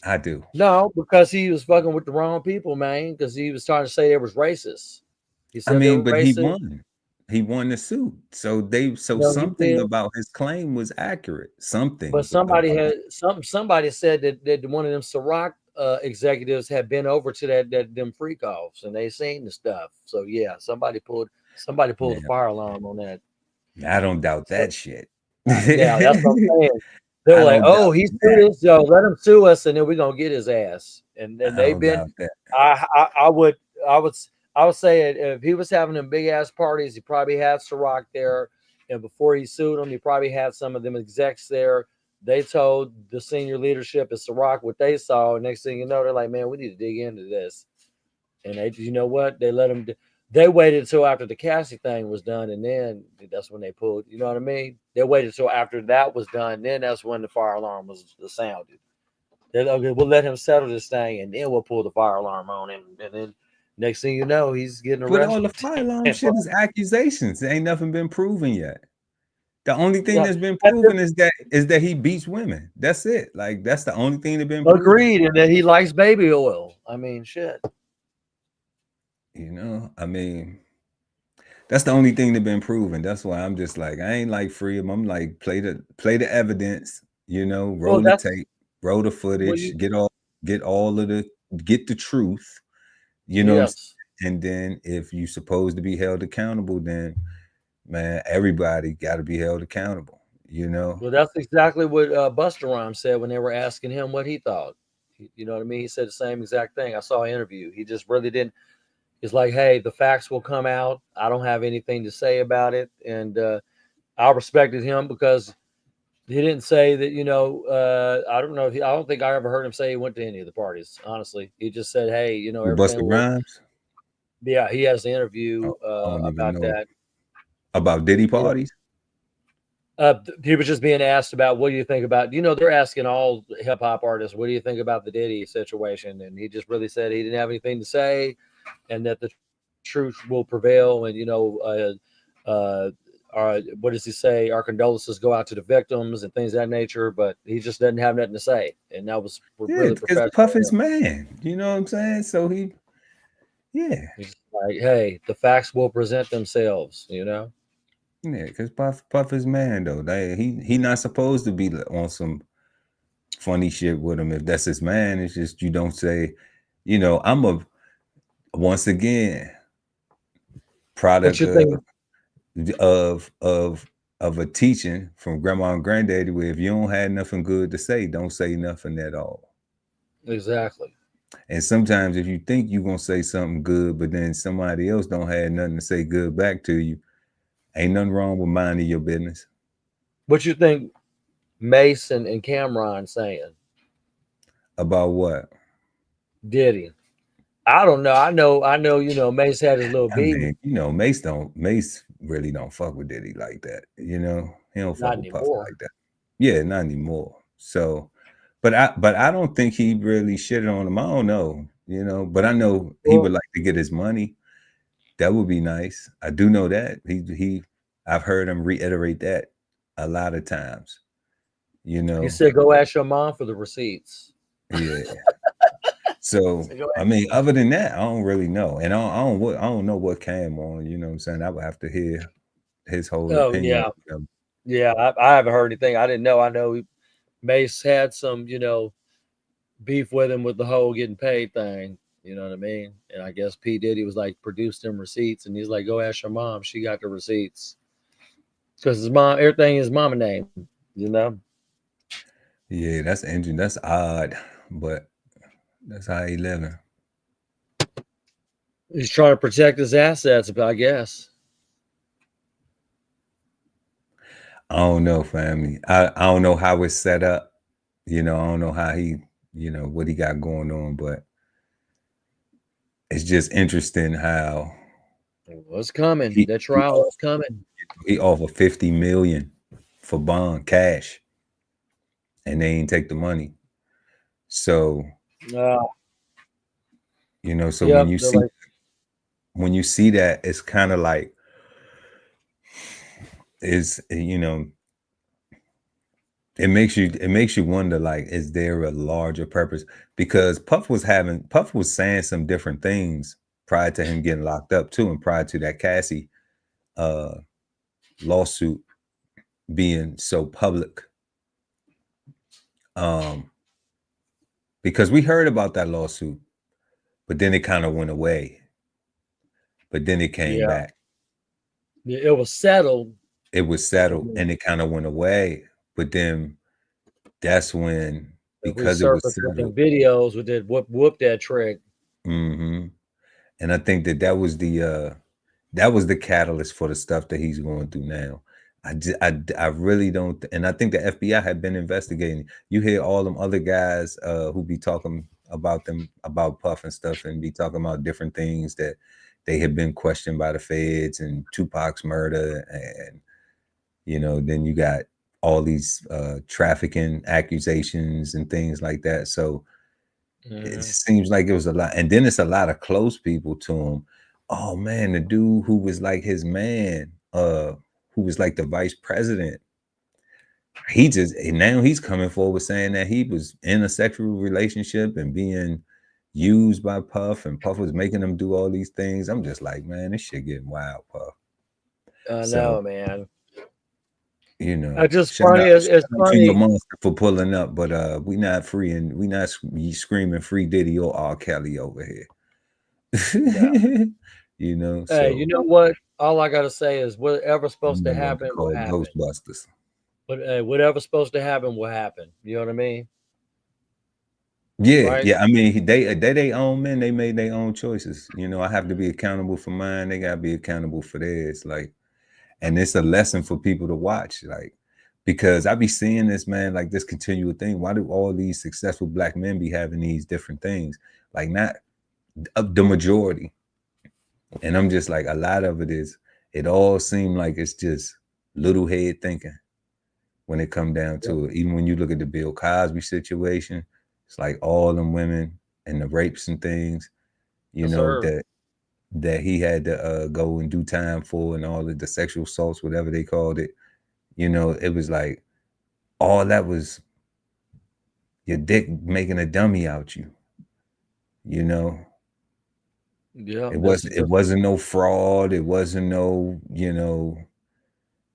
I do. No, because he was fucking with the wrong people, man. Because he was trying to say they was racist. He I said they mean, were but he racist. won. He won the suit. So No, he something did. about his claim was accurate. Something. But somebody said that one of them Ciroc executives had been over to them freak offs and they seen the stuff. So yeah, somebody pulled the fire alarm on that. I don't doubt that shit. Yeah, that's what I'm saying. They're like, oh, he sued us, so let him sue us, and then we're gonna get his ass. And I they've don't been. doubt that. I would say it, if he was having them big ass parties, he probably had Ciroc there, and before he sued them, he probably had some of them execs there. They told the senior leadership at Ciroc what they saw, and next thing you know, they're like, man, we need to dig into this. And they, you know what? They let him. They waited until after the Cassie thing was done, and then that's when they pulled. You know what I mean? They waited until after that was done. Then that's when the fire alarm was sounded. They're like, okay, we'll let him settle this thing, and then we'll pull the fire alarm on him. And then next thing you know, he's getting arrested. But all the fire alarm shit is accusations. There ain't nothing been proven yet. The only thing that's been proven is that he beats women. That's it. Like that's the only thing that's been proven. Agreed, and that he likes baby oil. I mean, shit. You know, I mean, that's the only thing that's been proven. That's why I'm just like, I ain't like free him. I'm like, play the evidence, you know, roll the tape, roll the footage, get the truth, you know. Yes. And then if you're supposed to be held accountable, then man, everybody got to be held accountable, you know. Well, that's exactly what Busta Rhymes said when they were asking him what he thought. You know what I mean? He said the same exact thing. I saw an interview. He just really didn't. It's like, hey, the facts will come out. I don't have anything to say about it. And I respected him because he didn't say that, you know, I don't know. I don't think I ever heard him say he went to any of the parties, honestly. He just said, hey, you know, everything. Busta Rhymes? Yeah, he has an interview about that. About Diddy parties? He was just being asked about, what do you think about, you know, they're asking all hip hop artists, what do you think about the Diddy situation? And he just really said he didn't have anything to say and that the truth will prevail. And, you know, what does he say? Our condolences go out to the victims and things of that nature, but he just doesn't have nothing to say. And that was really professional. Puff is man. You know what I'm saying? So he's like, hey, the facts will present themselves, you know? Yeah, because Puff is man though. He not supposed to be on some funny shit with him. If that's his man, it's just you don't say, you know, once again product of a teaching from grandma and granddaddy where if you don't have nothing good to say, don't say nothing at all. Exactly. And sometimes if you think you're gonna say something good, but then somebody else don't have nothing to say good back to you, Ain't nothing wrong with minding your business. What you think Mason and Cameron saying about what? Diddy? I don't know. I know. You know, Mace had his little I beef. mean, you know, Mace really don't fuck with Diddy like that. You know, he don't fuck Not with Puff anymore. like that. Yeah, not anymore. So, but I don't think he really shitted on him. I don't know, you know, but I know he would like to get his money. That would be nice. I do know that I've heard him reiterate that a lot of times. You know, He said, "Go ask your mom for the receipts." yeah. So I mean, other than that, I don't really know, and I don't know what came on. You know what I'm saying? I would have to hear his whole Oh opinion. yeah, You know? yeah. I haven't heard anything. I didn't know. I know Mace had some, you know, beef with him with the whole getting paid thing. You know what I mean? And I guess P Diddy was like, produced them receipts, and he's like, "Go ask your mom. She got the receipts." Because his mom, everything is mama name. You know? Yeah, that's interesting. That's odd, but that's how he living. He's trying to protect his assets, I guess. I don't know, family. I don't know how it's set up. You know, I don't know how he, you know, what he got going on, but it's just interesting how What's coming? The trial is coming. He offered $50 million for bond cash, and they ain't take the money. So, you know, so Yep, when you see that, it's kind of like, you know, it makes you wonder, like, is there a larger purpose? Because Puff was saying some different things prior to him getting locked up too, and prior to that Cassie lawsuit being so public. Because we heard about that lawsuit, but then it kind of went away. But then it came back. It was settled. It was settled, and it kind of went away. But then that's when, because it was settled, videos with that whoop that trick. Mm-hmm. And I think that was the catalyst for the stuff that he's going through now. I really don't, and I think the FBI had been investigating. You hear all them other guys who be talking about Puff and stuff, and be talking about different things that they have been questioned by the feds, and Tupac's murder, and you know, then you got all these trafficking accusations and things like that. So it seems like it was a lot, and then it's a lot of close people to him. Oh man, the dude who was like his man, who was like the vice president, now he's coming forward saying that he was in a sexual relationship and being used by Puff, and Puff was making him do all these things. I'm just like, man, this shit getting wild, Puff. I know, man. You know, I just shout funny out, as shout out to funny your monster for pulling up, but we not free, and we not screaming free Diddy or R. Kelly over here. Yeah. You know, hey, so you know what? All I gotta say is whatever's supposed to happen will called happen. Ghostbusters. But whatever's supposed to happen will happen. You know what I mean? Yeah, Right? yeah. I mean, they own men. They made their own choices. You know, I have to be accountable for mine. They gotta be accountable for theirs. Like, and it's a lesson for people to watch. Like, because I be seeing this, man, like this continual thing. Why do all these successful Black men be having these different things? Like, not the majority. And I'm just like, a lot of it all seemed like it's just little head thinking when it come down to it. Even when you look at the Bill Cosby situation, it's like all them women and the rapes and things, you know, that he had to go and do time for, and all of the sexual assaults, whatever they called it. You know, it was like all that was your dick making a dummy out you. You know, yeah, it wasn't no fraud. It wasn't no, you know,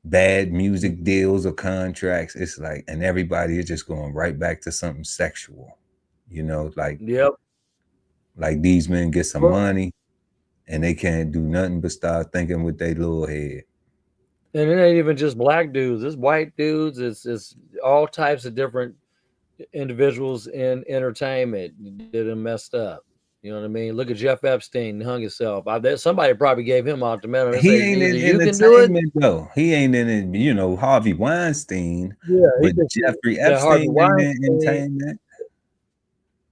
bad music deals or contracts. It's like, and everybody is just going right back to something sexual. You know, like, like these men get some money and they can't do nothing but start thinking with their little head. And it ain't even just Black dudes, it's white dudes, it's all types of different individuals in entertainment that are messed up. You know what I mean? Look at Jeff Epstein, hung himself. Somebody probably gave him ultimatum and He say, ain't either in you can do it. entertainment though. He ain't in it, you know, Harvey Weinstein, Yeah, but Jeffrey Harvey Epstein ain't in Weinstein. entertainment.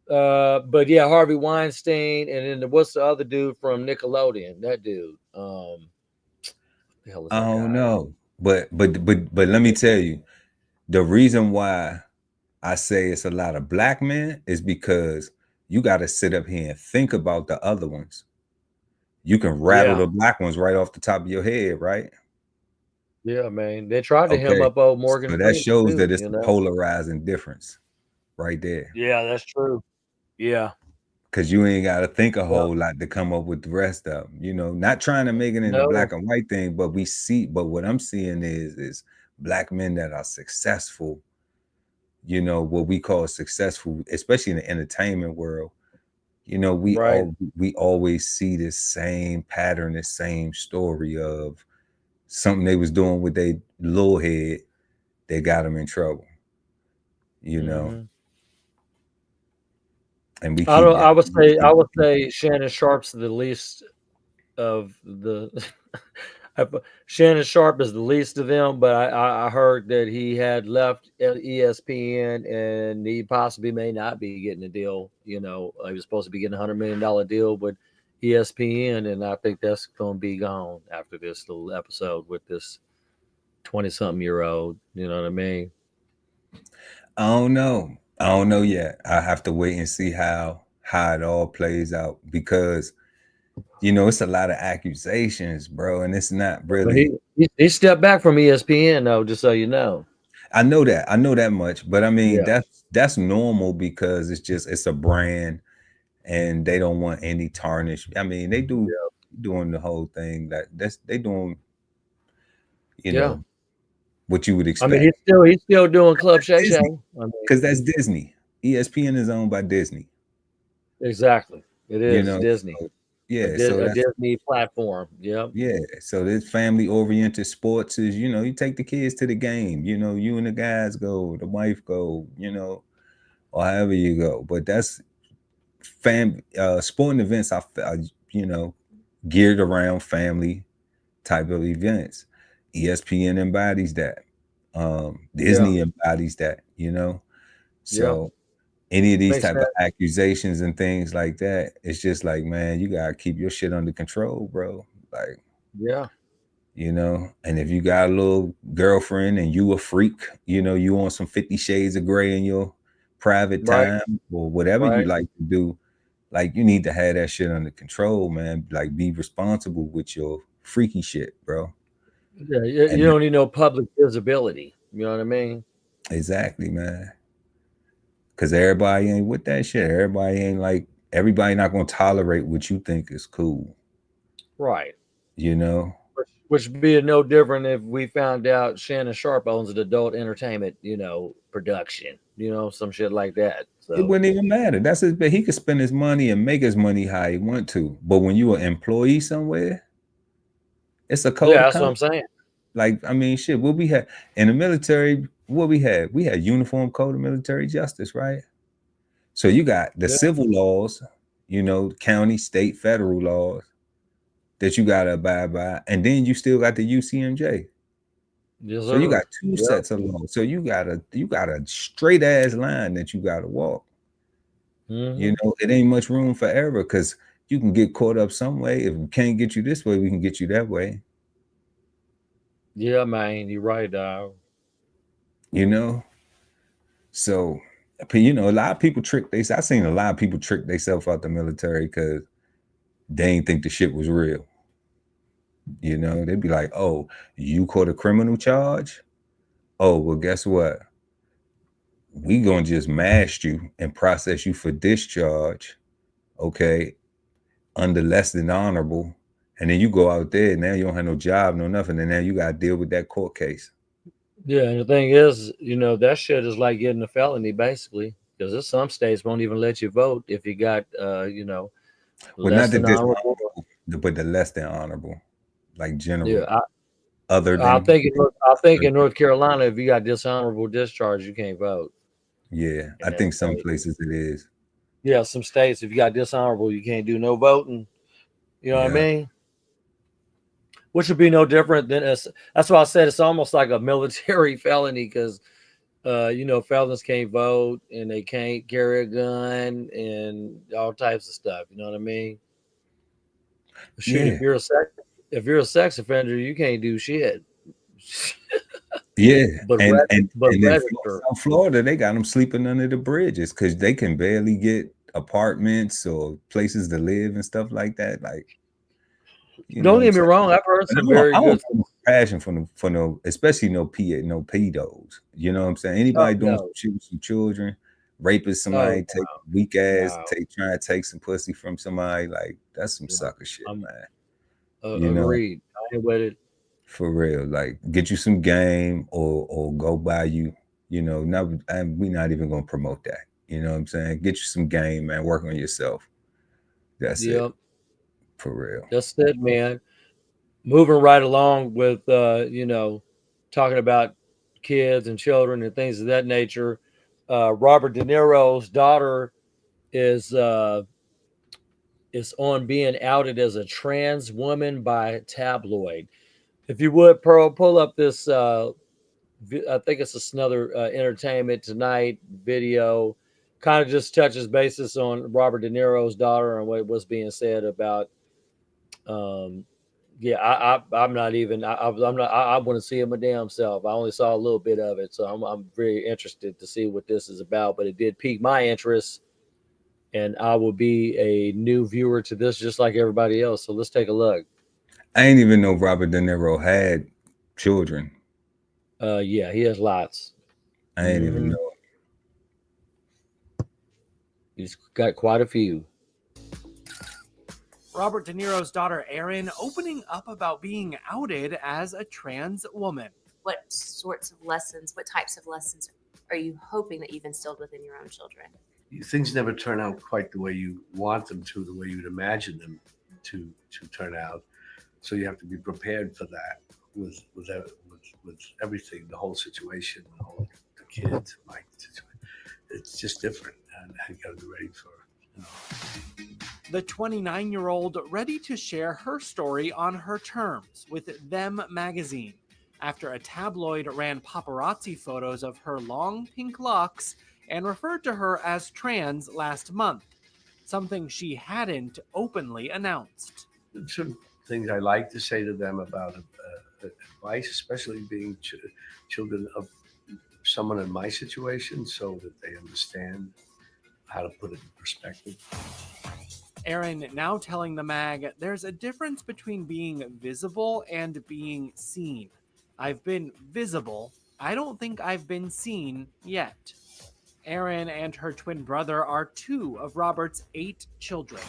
But yeah, Harvey Weinstein, and then what's the other dude from Nickelodeon? That dude. The hell is I that don't guy? know. But let me tell you, the reason why I say it's a lot of black men is because you got to sit up here and think about the other ones. You can rattle Yeah. the black ones right off the top of your head, right? Yeah, man. They tried to hem up old Morgan So that Freeman shows too, that it's you a know? polarizing difference right there. Yeah, that's true. Yeah. Because you ain't got to think a whole lot to come up with the rest of them. You know, not trying to make it into No. black and white thing, but what I'm seeing is black men that are successful, you know, what we call successful, especially in the entertainment world. You know, we always see this same pattern, this same story of something they was doing with their little head that got them in trouble. You know, and we keep I would say Shannon Sharp's the least of the Shannon Sharp is the least of them, but I heard that he had left ESPN and he possibly may not be getting a deal. You know, he was supposed to be getting $100 million deal with ESPN, and I think that's going to be gone after this little episode with this 20-something-year-old. You know what I mean? I don't know yet. I have to wait and see how it all plays out, because you know it's a lot of accusations, bro, and it's not really. He stepped back from ESPN though, just so you know. I know that much, but I mean Yeah. that's normal because it's a brand, and they don't want any tarnish. I mean, they doing the whole thing they doing, you know, what you would expect. I mean, he's still doing Club Shay Shay. Because that's Disney. ESPN is owned by Disney. Exactly. It is, you know, Disney. So, yeah, a Disney platform. Yep. Yeah. So this family-oriented sports is, you know, you take the kids to the game, you know, you and the guys go, the wife go, you know, or however you go. But that's sporting events are, you know, geared around family type of events. ESPN embodies that. Disney embodies that, you know. So any of these Makes type sense. of accusations and things like that, it's just like, man, you gotta keep your shit under control, bro. Like, you know, and if you got a little girlfriend and you a freak, you know, you on some 50 Shades of Grey in your private time or whatever you like to do, like you need to have that shit under control, man. Like, be responsible with your freaky shit, bro. Yeah, you don't need no public visibility. You know what I mean? Exactly, man. Because everybody ain't with that shit. Everybody not gonna tolerate what you think is cool. Right. You know? Which would be no different if we found out Shannon Sharp owns an adult entertainment, you know, production, you know, some shit like that. So it wouldn't even matter. That's his, but he could spend his money and make his money how he want to. But when you an employee somewhere, it's a code. Yeah, that's what I'm saying. Like, I mean, shit, what we had in the military, we had uniform code of military justice, right? So you got the civil laws, you know, county, state, federal laws that you gotta abide by, and then you still got the UCMJ. Yes, so you got two sets of laws. So you got a straight ass line that you gotta walk. You know, it ain't much room for error because you can get caught up some way. If we can't get you this way, we can get you that way. Yeah, man, you're right, dog. You know, so you know, a lot of people I seen a lot of people trick themselves out the military because they ain't think the shit was real. You know, they'd be like, "Oh, you caught a criminal charge? Oh, well, guess what? We gonna just mash you and process you for discharge, okay, under less than honorable." And then you go out there, now you don't have no job, no nothing, and now you gotta deal with that court case. Yeah, and the thing is, you know, that shit is like getting a felony, basically, because there's some states won't even let you vote if you got, you know, well, less not the than honorable, but the less than honorable, like general. Yeah, other than I think in North Carolina, if you got dishonorable discharge, you can't vote. Yeah, I think some places it is. Yeah, some states, if you got dishonorable, you can't do no voting. You know what I mean? Which would be no different than us. That's why I said it's almost like a military felony because, felons can't vote and they can't carry a gun and all types of stuff. You know what I mean? Shoot, Yeah. if you're a sex offender, you can't do shit. Yeah, but and in register. South Florida, they got them sleeping under the bridges because they can barely get apartments or places to live and stuff like that. Like, Don't get me wrong, I've heard some very good. Passion for no, especially no pedos. You know what I'm saying? Anybody doing some shit with some children, raping somebody, take weak ass, trying to take some pussy from somebody, like that's some sucker shit, man. Agreed. I ain't with it. For real, like get you some game or go buy you, not, and we not even gonna promote that. You know what I'm saying? Get you some game, man. Work on yourself. That's it. For real. That's it, man. Moving right along with talking about kids and children and things of that nature. Robert De Niro's daughter is on being outed as a trans woman by Tabloid. If you would, Pearl, pull up this. I think it's another Entertainment Tonight video. Kind of just touches basis on Robert De Niro's daughter and what was being said about. I'm not even. I'm not. I want to see it my damn self. I only saw a little bit of it, so I'm very interested to see what this is about. But it did pique my interest, and I will be a new viewer to this, just like everybody else. So let's take a look. I didn't even know Robert De Niro had children. Yeah, he has lots. I didn't even know. He's got quite a few. Robert De Niro's daughter, Erin, opening up about being outed as a trans woman. What sorts of lessons, what types of lessons are you hoping that you've instilled within your own children? Things never turn out quite the way you want them to, the way you'd imagine them to turn out. So you have to be prepared for that with everything, the whole situation, the kids, like it's just different, and you got to be ready for it. The 29-year-old ready to share her story on her terms with Them magazine after a tabloid ran paparazzi photos of her long pink locks and referred to her as trans last month, something she hadn't openly announced. Some things I like to say to them about advice, especially being children of someone in my situation, so that they understand how to put it in perspective. Erin now telling the mag, there's a difference between being visible and being seen. I've been visible. I don't think I've been seen yet. Erin and her twin brother are 2 of Robert's 8 children.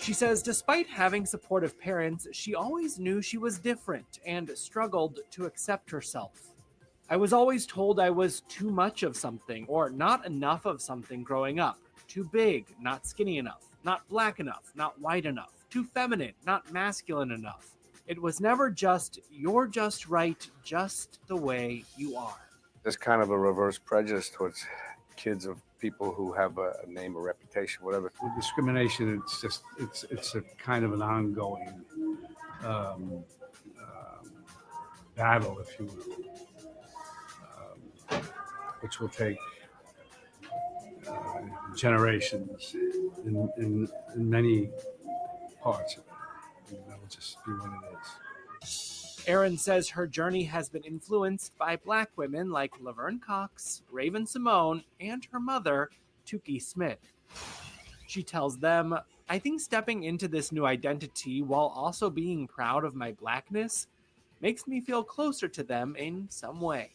She says despite having supportive parents, she always knew she was different and struggled to accept herself. I was always told I was too much of something or not enough of something growing up. Too big, not skinny enough. Not black enough, not white enough. Too feminine, not masculine enough. It was never just, you're just right, just the way you are. There's kind of a reverse prejudice towards kids of people who have a name or reputation, whatever. With discrimination, it's a kind of an ongoing battle, if you will, which will take generations in many parts of it. And that will just be what it is. Erin says her journey has been influenced by Black women like Laverne Cox, Raven Simone, and her mother, Tukey Smith. She tells them, I think stepping into this new identity while also being proud of my Blackness makes me feel closer to them in some way.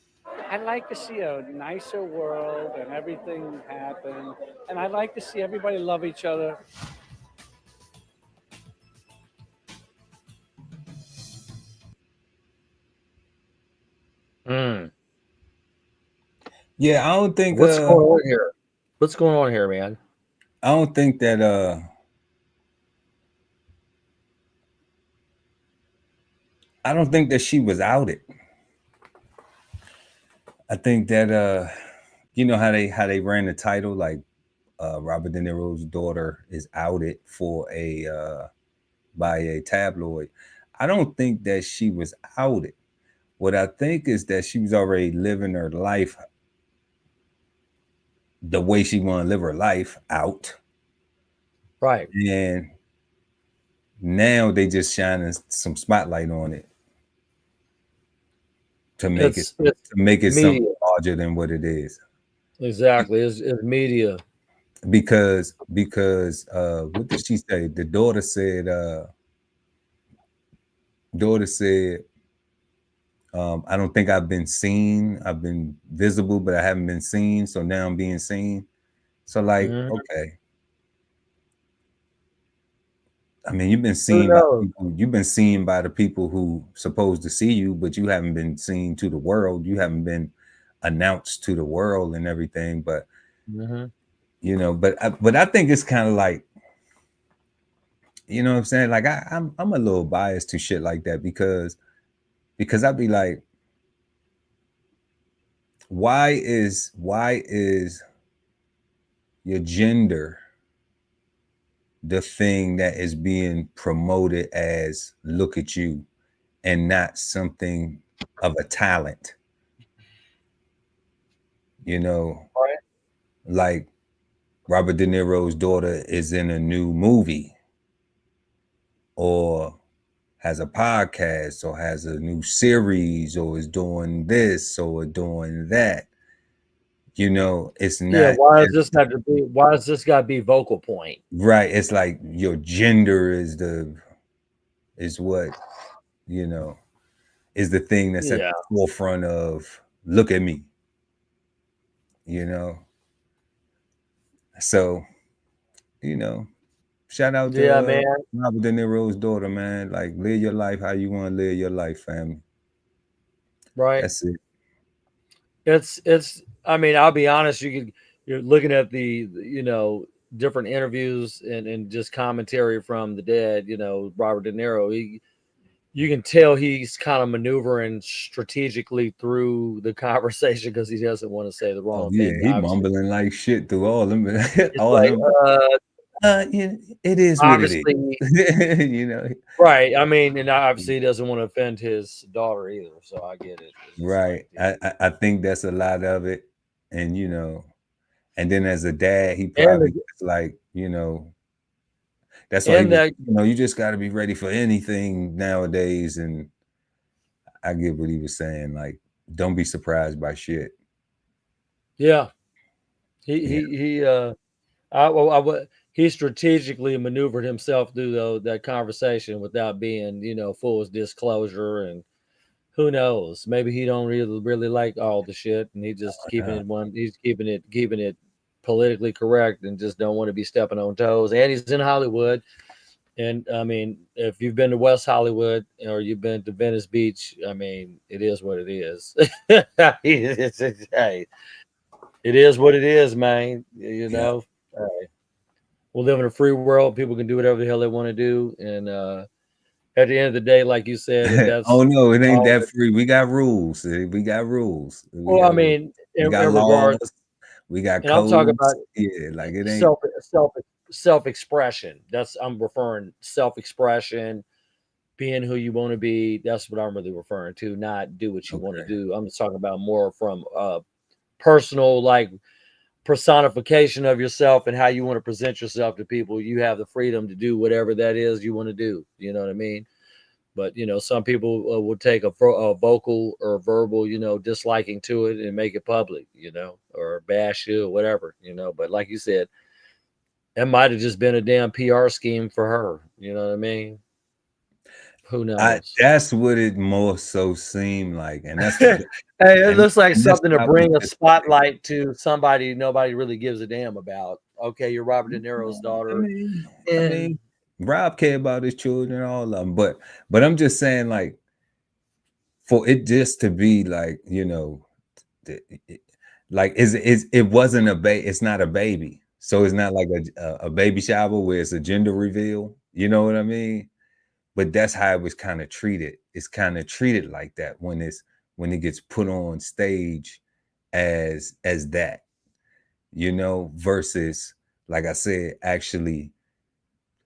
I'd like to see a nicer world and everything happen. And I'd like to see everybody love each other. Yeah, I don't think what's going on here. What's going on here, man? I don't think that I don't think that she was outed. I think that you know how they ran the title, like Robert De Niro's daughter is outed for by a tabloid. I don't think that she was outed. What I think is that she was already living her life the way she want to live her life out. Right. And now they just shining some spotlight on it to make It's something media. larger than what it is. Exactly. It's media. Because what did she say? The daughter said I don't think I've been seen. I've been visible, but I haven't been seen. So now I'm being seen. So like, okay. I mean, you've been seen by people, you've been seen by the people who supposed to see you, but you haven't been seen to the world. You haven't been announced to the world and everything. But you know, but I think it's kind of like, you know what I'm saying? Like I'm a little biased to shit like that because I'd be like, why is your gender the thing that is being promoted as look at you and not something of a talent? You know, like Robert De Niro's daughter is in a new movie or has a podcast or has a new series or is doing this or doing that. You know, it's not. Yeah, why does this got to be vocal point? Right. It's like your gender is what, you know, is the thing that's at the forefront of look at me. You know. So, you know, shout out to man. Robert De Niro's daughter, man. Like, live your life how you want to live your life, family. Right. That's it. It's. I mean, I'll be honest. You're looking at the you know, different interviews and just commentary from the dead. You know, Robert De Niro. You can tell he's kind of maneuvering strategically through the conversation because he doesn't want to say the wrong Yeah, thing. he mumbling like shit through all them. It is what it is. You know, right? I mean, and obviously he doesn't want to offend his daughter either, so I get it. Right. I think that's a lot of it, and you know, and then as a dad, he probably gets like, you know, that's why you know, you just got to be ready for anything nowadays. And I get what he was saying, like, don't be surprised by shit. Yeah, he strategically maneuvered himself through that conversation without being, you know, full disclosure. And who knows, maybe he don't really like all the shit, and he just keeping it he's keeping it politically correct and just don't want to be stepping on toes. And he's in Hollywood. And I mean, if you've been to West Hollywood or you've been to Venice Beach, I mean, it is what it is. It is what it is, man. You know, we live in a free world. People can do whatever the hell they want to do. And at the end of the day, like you said, if that's oh no, it ain't that free. We got rules. We got rules. Well, I mean, we got laws. We got codes. I'm talking about like it ain't self-expression. I'm referring self-expression, being who you want to be. That's what I'm really referring to, not do what you want to do. I'm just talking about more from personal, like, personification of yourself and how you want to present yourself to people. You have the freedom to do whatever that is you want to do. You know what I mean? But, you know, some people will take a vocal or verbal, you know, disliking to it and make it public, you know, or bash you or whatever, you know. But like you said, it might have just been a damn PR scheme for her. You know what I mean? Who knows? That's what it more so seemed like. And that's hey, it looks like something to bring a spotlight to somebody nobody really gives a damn about. Okay, you're Robert De Niro's daughter. I mean, Rob cared about his children, all of them. But I'm just saying, like, for it just to be like, you know, like it wasn't it's not a baby. So it's not like a baby shower where it's a gender reveal. You know what I mean? But that's how it was kind of treated. It's kind of treated like that when it gets put on stage as that, you know, versus like I said, actually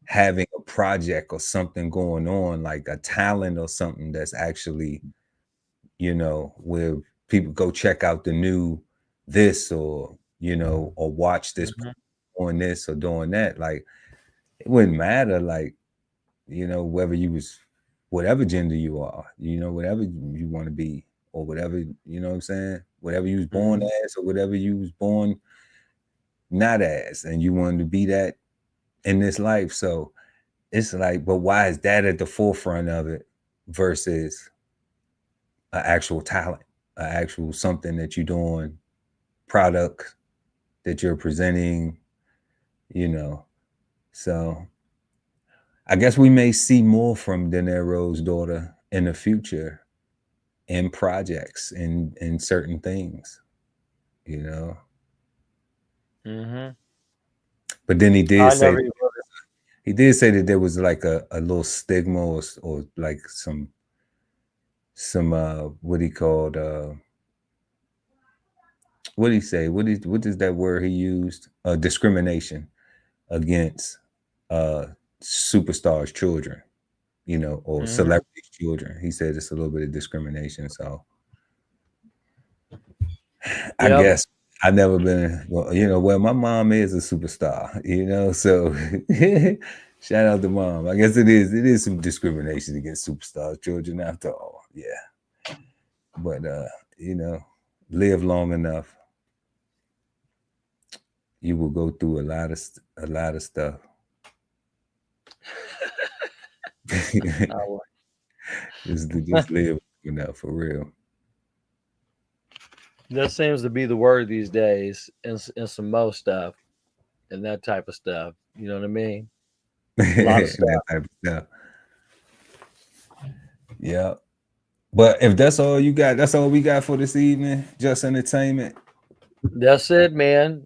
having a project or something going on, like a talent or something that's actually, you know, where people go check out the new this, or, you know, or watch this doing this or doing that. Like, it wouldn't matter, like, you know, whether you was whatever gender you are, you know, whatever you want to be, or whatever, you know what I'm saying? Whatever you was born as, or whatever you was born not as, and you wanted to be that in this life. So it's like, but why is that at the forefront of it versus an actual talent, an actual something that you're doing, product that you're presenting, you know? So I guess we may see more from De Niro's daughter in the future in projects, in certain things, you know? But then he did say that there was like a little stigma, or like some what he called what did he say? What is that word he used? Discrimination against superstars' children, you know, or celebrities' children. He said it's a little bit of discrimination. So I guess I've never been, well, you know, well, my mom is a superstar, you know, so shout out to mom. I guess it is some discrimination against superstars' children after all. Yeah. But you know, live long enough, you will go through a lot of stuff. just live enough, for real. That seems to be the word these days, and some most stuff, and that type of stuff. You know what I mean? A lot of stuff. That type of stuff. Yeah. But if that's all you got, that's all we got for this evening. Just entertainment. That's it, man.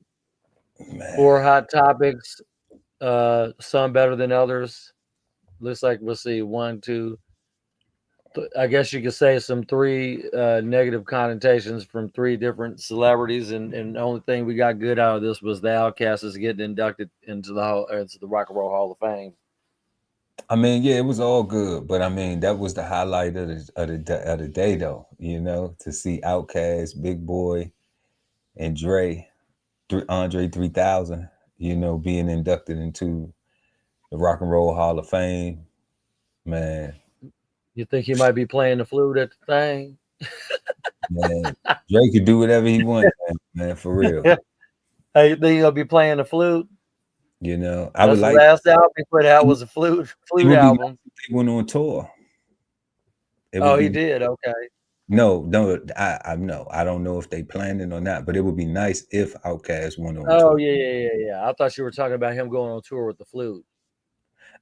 4 hot topics. Some better than others. Looks like we'll see 1, 2. I guess you could say 3 negative connotations from 3 different celebrities, and the only thing we got good out of this was the Outkast is getting inducted into the Rock and Roll Hall of Fame. I mean, yeah, it was all good, but I mean, that was the highlight of the day, though. You know, to see Outkast, Big Boy, and Andre 3000, you know, being inducted into the Rock and Roll Hall of Fame, man. You think he might be playing the flute at the thing? Man, Drake could do whatever he wants, man, for real. Hey, you think he'll be playing the flute? You know, I would like the last album he put out was a flute album. They went on tour. He did. Okay. No, I know. I don't know if they planned it or not, but it would be nice if Outkast went on tour. Oh yeah. I thought you were talking about him going on tour with the flute.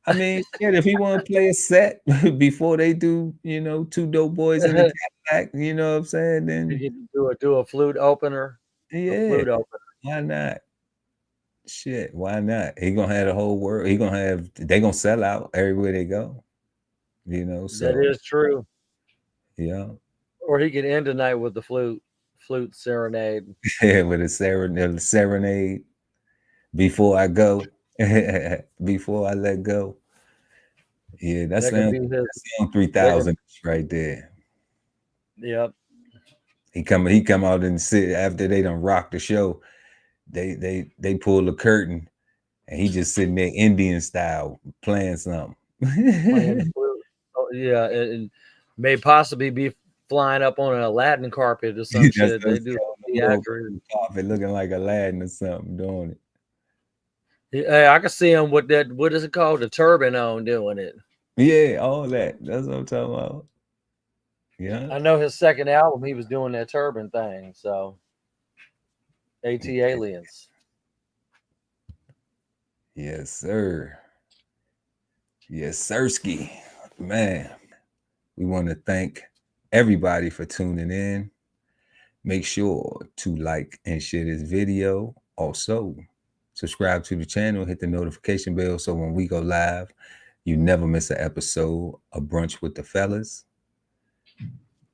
I mean, yeah, if he want to play a set before they do, you know, 2 Dope Boys in the Cadillac, you know what I'm saying? Then you do a flute opener. Yeah, a flute opener. Why not? Shit, why not? He gonna have the whole world. They gonna sell out everywhere they go. You know, so that is true. Yeah. Or he could end the night with the flute serenade. Yeah, with a serenade before I go, before I let go. Yeah, that's on 3000 right there. Yep. He come out and sit after they done rock the show. They pull the curtain and he just sitting there Indian style playing something. Playing the flute. Oh, yeah, and may possibly be flying up on an Aladdin carpet or some shit. They do carpet looking like Aladdin or something doing it. Yeah, I can see him with that. What is it called? The turban on doing it. Yeah, all that. That's what I'm talking about. Yeah. I know his second album, he was doing that turban thing. So, AT Aliens. Yes, sir. Yes, sirski. Man, we want to thank everybody for tuning in. Make sure to like and share this video. Also, subscribe to the channel, hit the notification bell so when we go live, you never miss an episode of Brunch with the Fellas.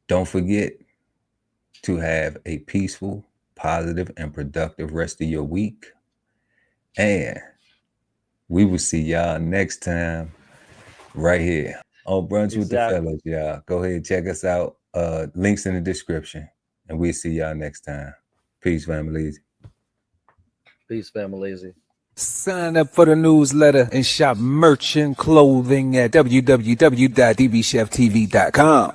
Don't forget to have a peaceful, positive, and productive rest of your week. And we will see y'all next time right here on Brunch with the Fellas, y'all. Go ahead, check us out. Links in the description. And we'll see y'all next time. Peace, families. Peace, families. Sign up for the newsletter and shop merch and clothing at www.dbcheftv.com.